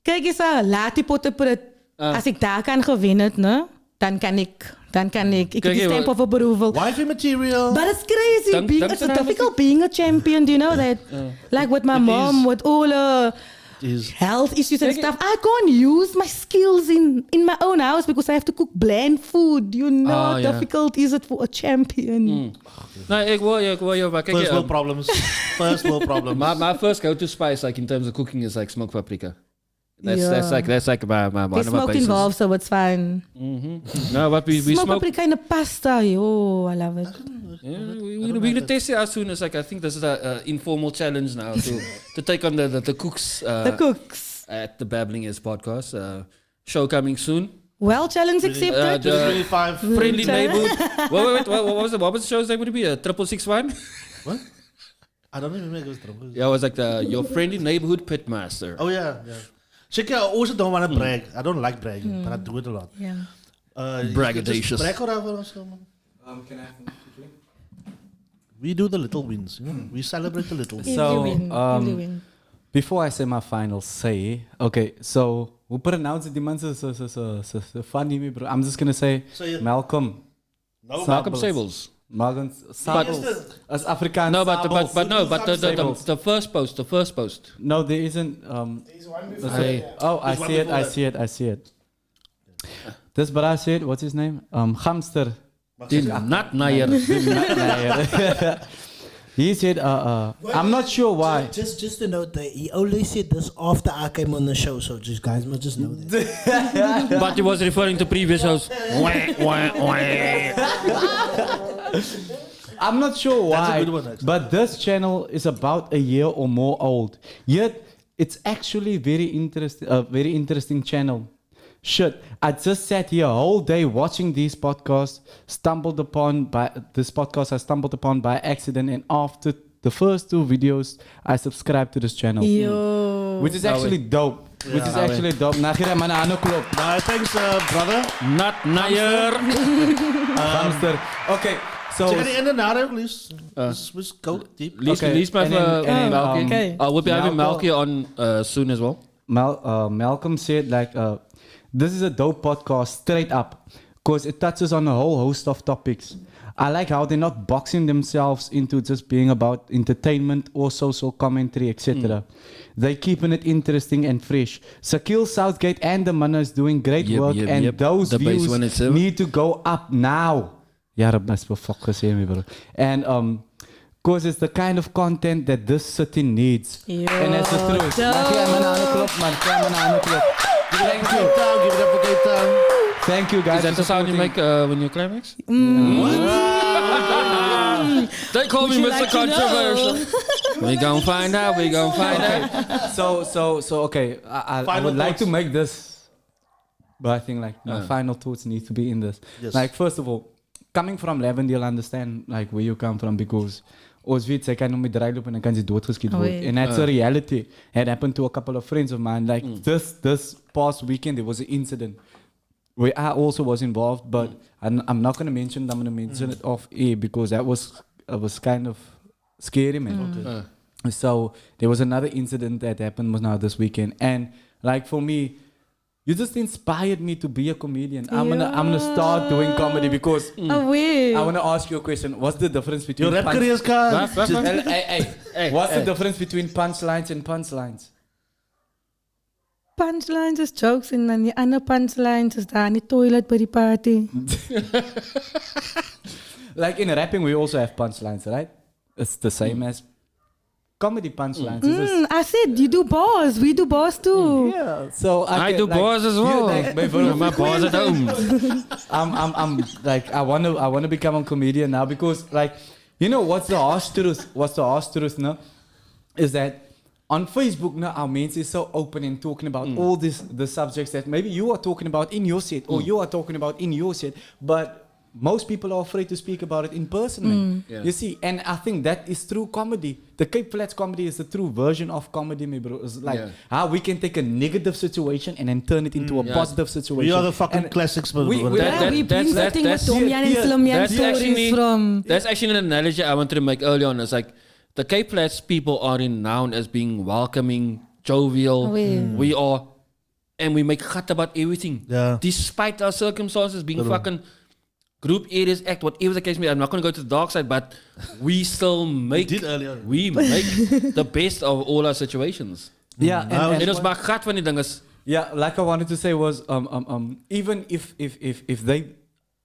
Kijk eens, laat die pottenpret. Als ik daar kan gewinnen, no, dan kan ik. Ik heb die stamp of approval. Wifey material. But it's crazy. It's difficult being a champion. Do you know that? Like with my mom, with all health issues and stuff, I can't use my skills in my own house because I have to cook bland food. You know how difficult is it for a champion? No, ek hoor jou, maar kyk First world problems. First world problems. My first go-to spice, like in terms of cooking, is like smoked paprika. That's like my one of my smoke bases. involved, so it's fine. No, but we smoke smoke paprika in a pasta. Yo, I love it. Yeah, we're gonna test it as soon as I think this is an informal challenge now to take on the cooks. The cooks at the Babbling Heads podcast. Show coming soon. Well, challenge accepted. The friendly neighborhood. Wait, what was the show's name? Would it be a 661? What? I don't even remember. Yeah, it was like your friendly neighborhood pitmaster. Oh yeah. Check, I also don't want to brag. I don't like bragging, but I do it a lot. Yeah. Braggadocious. Brag whatever also, man. Can I have one quickly? We do the little wins. You know? We celebrate the little wins. So, win. Before I say my final say, okay, so we pronounce the man so funny me, bro. I'm just gonna say Malcolm. No, Malcolm Sables. Malcolm Sables. As Afrikaans. No, but the first post. No, there isn't. I see it. This brother said, what's his name? Hamster. Not Nair. He said, I'm not sure why. Just to note that he only said this after I came on the show, so just guys must just know that. But he was referring to previous shows. I'm not sure why, That's a good one, actually. but this channel is about a year or more old. Yet it's actually very interesting channel. Shit, I just sat here a whole day watching these podcasts. I stumbled upon by accident, and after the first 2 videos, I subscribed to this channel, Yo. which is actually dope. which is actually dope. Nagira man aan klop. Nah, thanks, brother. Not Nayer. Hamster. Okay, so Check it in and out, please. Let's go deep. Least my and then, Malky. okay. We'll be having Malcolm- Malky on soon as well. Malcolm said like, this is a dope podcast straight up because it touches on a whole host of topics. I like how they're not boxing themselves into just being about entertainment or social commentary, etc. They keeping it interesting and fresh. Sakil Southgate and the Manna is doing great work, and those The base views when it's, need to go up now. Ja, dat is wel fuck gesê, bro. And because it's the kind of content that this city needs. And that's the truth. dope. Thank you. Give it up for Cape Town. Thank you, guys. Is that for the sound you supporting. make when you climax? They call me you Mr. like to know? Controversial. We gon' find out. We gon' find out. So okay. I Final would like to thoughts. make this, but I think like my final thoughts need to be in this. Yes. Like first of all, coming from Lavender, you'll understand like where you come from because ons weet sy kan hom met draailoop en dan kan sy doodgeskiet Oh, word. yeah. And that's a reality. It happened to a couple of friends of mine. Like this past weekend, there was an incident where I also was involved, but I'm not going to mention it. I'm going to mention it off air because that was kind of scary, man. So there was another incident that happened was now this weekend, and like for me, you just inspired me to be a comedian. I'm gonna start doing comedy because Oh, wait. I want to ask you a question. What's the difference between Your rap career's car. What's the difference between punchlines and punchlines? Punchlines is jokes en dan die ander punchlines is daar in die toilet by die party. Like in rapping, we also have punchlines, right? It's the same as comedy punchlines. It's just- I said you do bars. We do bars too. yeah. So I can, do like, bars as you, well. like, my My bars at home. I'm like I wanna become a comedian now because like you know what's the harsh truth? What's the harsh truth now? Is that on Facebook now our mates is so open and talking about all the subjects that maybe you are talking about in your set or you are talking about in your set, but most people are afraid to speak about it in person, man. Yeah. You see, and I think that is true comedy. The Cape Flats comedy is the true version of comedy, me bro. It's like how we can take a negative situation and then turn it into a positive situation. We are the fucking And classics, man. we- we- Yeah, we bring the thing with Tom Jan and yeah, Slim Jan that's stories actually- from. That's actually an analogy I wanted to make earlier on. It's like the Cape Flats people are renowned as being welcoming, jovial. Oh, yeah. We are, and we make gat about everything. Yeah. Despite our circumstances being fucking group areas act, whatever the case may be. I'm not going to go to the dark side, but we still make did earlier. we make the best of all our situations. Yeah, En ons maak gat van die ding is yeah, like I wanted to say was even if they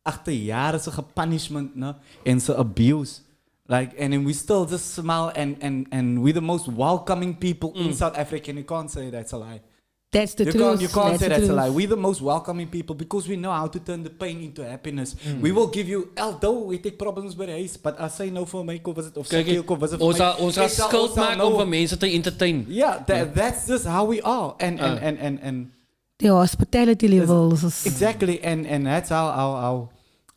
after jare se punishment no and se abuse like and then we still just smile and we're the most welcoming people in South Africa, and you can't say that's a lie. That's the You truth. can't say that's a truth. lie. We're the most welcoming people because we know how to turn the pain into happiness. We will give you, although we take problems by the huis, but I say no for my visit of Sakil ko visit ons gaan skuld maak om vir mense te entertain. Yeah, that's just how we are. And The hospitality levels. is- exactly, and that's how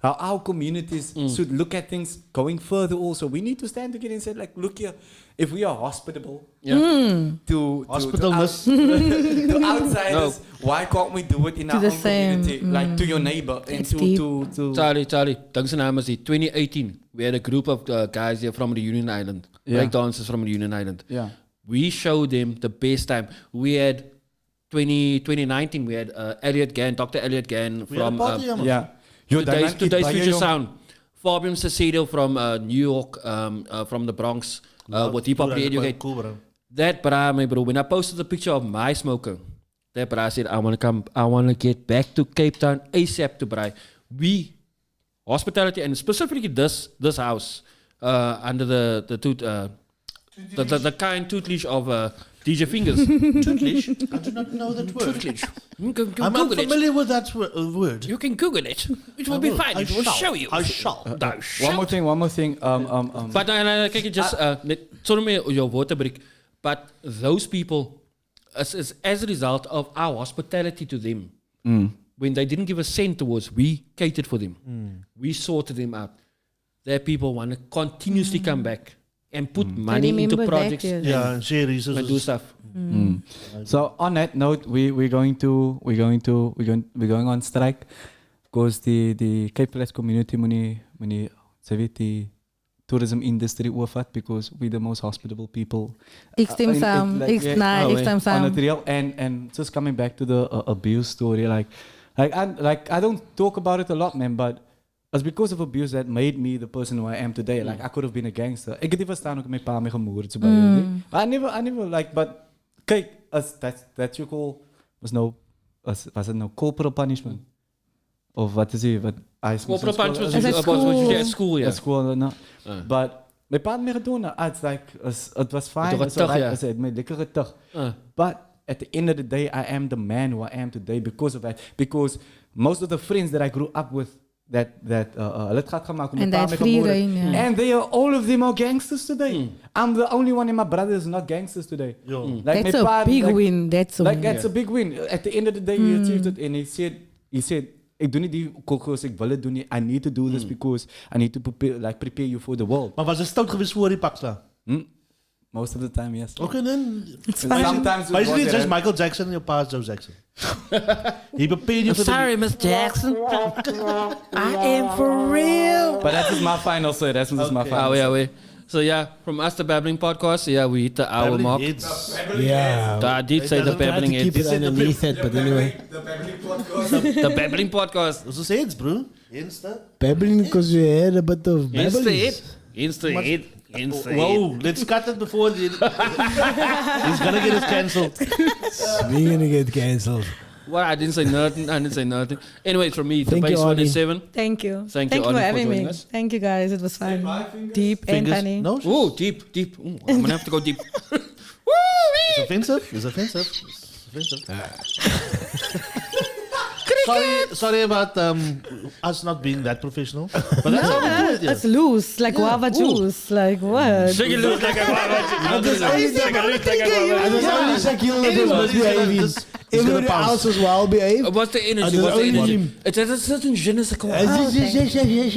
our communities should look at things going further also. We need to stand together and say, like, look here, if we are hospitable to Hospitalness. to outsiders, why can't we do it in To our the own community? same, Like to your neighbor and That's deep. to Charlie, dink se naam is die 2018. We had a group of guys here from the Union Island, Yeah. breakdancers from the Union Island. yeah. We showed them the best time. We had 2019, we had Elliot Gann, Dr. Elliot Gann We had a from party, man. Yeah. Yo, Today's Future Sound. Fabian Cecilio from New York, from the Bronx, with Hip Hop Educate. Cool, bro. That bra, my bro, when I posted the picture of my smoking, that bra said, I want to get back to Cape Town ASAP to bra. We, hospitality, and specifically this house, under the kind tutelage of DJ Fingaz. Tutelage? I do not know that word. Tutelage. You can I'm Google it. unfamiliar with that word. You can Google it. It will be will. fine. I It will shall. show you. I shall. Thou shalt. One more thing. But kijk, just sorry me your water break. But those people, as a result of our hospitality to them, when they didn't give a cent towards, we catered for them. We sorted them out. Their people want to continuously come back. and put money into remember that, projects. yes. Yeah, and share resources. And do stuff. So on that note, we're going on strike because the Cape Flats community muni the tourism industry overvat because we're the most hospitable people. Extreme on Sam. the trail. And just coming back to the abuse story, I don't talk about it a lot, man, but it's because of abuse that made me the person who I am today. Like I could have been a gangster. Ik het nie verstaan hoe ek my pa my gemoord so baie nie. But I never like, but kyk, that's your call was it no corporal punishment? Of what is it? What Corporal punishment Is was at what you school. get at school, yeah. at school, no. But my pa het my gedoen. It's like it was fine. Het It's was alright. tug, I said my lekker getug. But at the end of the day, I am the man who I am today because of that. Because most of the friends that I grew up with that hulle het gat gemaak om my And pa that my free gemoord het. reign, yeah. And they are all of them are gangsters today. I'm the only one in my brothers not gangsters today. Yo. Like That's my pa, a big like, win. That's a Like win. that's a big win. At the end of the day, he achieved it, and he said, "Ik doe niet die kokos, ik wil het doen. I need to do this because I need to prepare you for the world." Maar was het stout geweest voor die paksla? Most of the time, yes. Okay, then. Sometimes it Basically, was, just Michael Jackson and your past Joe Jackson. He prepared you for Sorry, Miss Jackson. I am for real. But that is my final say. That's my final. Away. So yeah, from us the Babbling podcast, yeah, we hit the hour mark. Yeah. I did say the doesn't Try to Babbling keep Heads. it underneath it, but anyway. The Babbling podcast. Those are heads, bro. Insta. Babbling because we had a bit of Insta babbling. hit. Insta hit. Insta hit. Whoa, let's cut it before he's gonna get us cancelled. We're gonna get cancelled. Well, I didn't say nothing. Anyway, from me, the Thank you, base one Arlene. is 7. Thank you. Thank you, for Arlene, for having me. joining us. Thank you, guys. It was fun. Deep and Fingers? funny. No? Oh, deep. Ooh, I'm gonna have to go deep. It's offensive. It's offensive. It's offensive. Sorry about us not being that professional. But that's how we do it. Yeah. It's loose, like guava juice. Like what? Shake it loose like a I was only Shaquille that was misbehaving. Everybody else was well behaved. What's the energy? there's What's the only energy? him. It has a certain je ne sais quoi.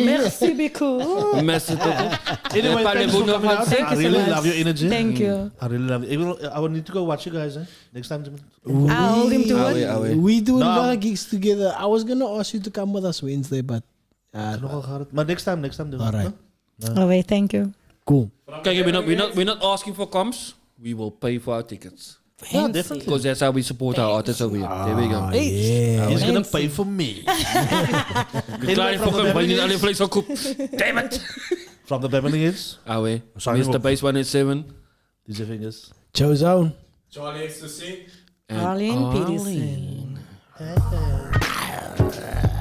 Merci beaucoup. Merci beaucoup. Anyway, thanks for coming out. Thank I you so really much. love your energy. Thank you. I really love it. I will need to go watch you guys next time. I'll hold him to it. Away. We do a No. lot of gigs together. I was gonna ask you to come with us Wednesday, but But next time. all right, Oh wait, thank you. cool. Kijk, we're not asking for comps. We will pay for our tickets. Yeah, definitely. Because that's how we support our artists over here. There we go. Ah, yeah. He's gonna pay for me. Klein from the fucking Babbling niet alleen Heads. vlees al koop. Damn it. From the Babbling Heads, Away. Sorry, Mr. Base 187. DJ Fingaz. JoeZone. Charlie X2C. and Arlene Arlene. Petersen.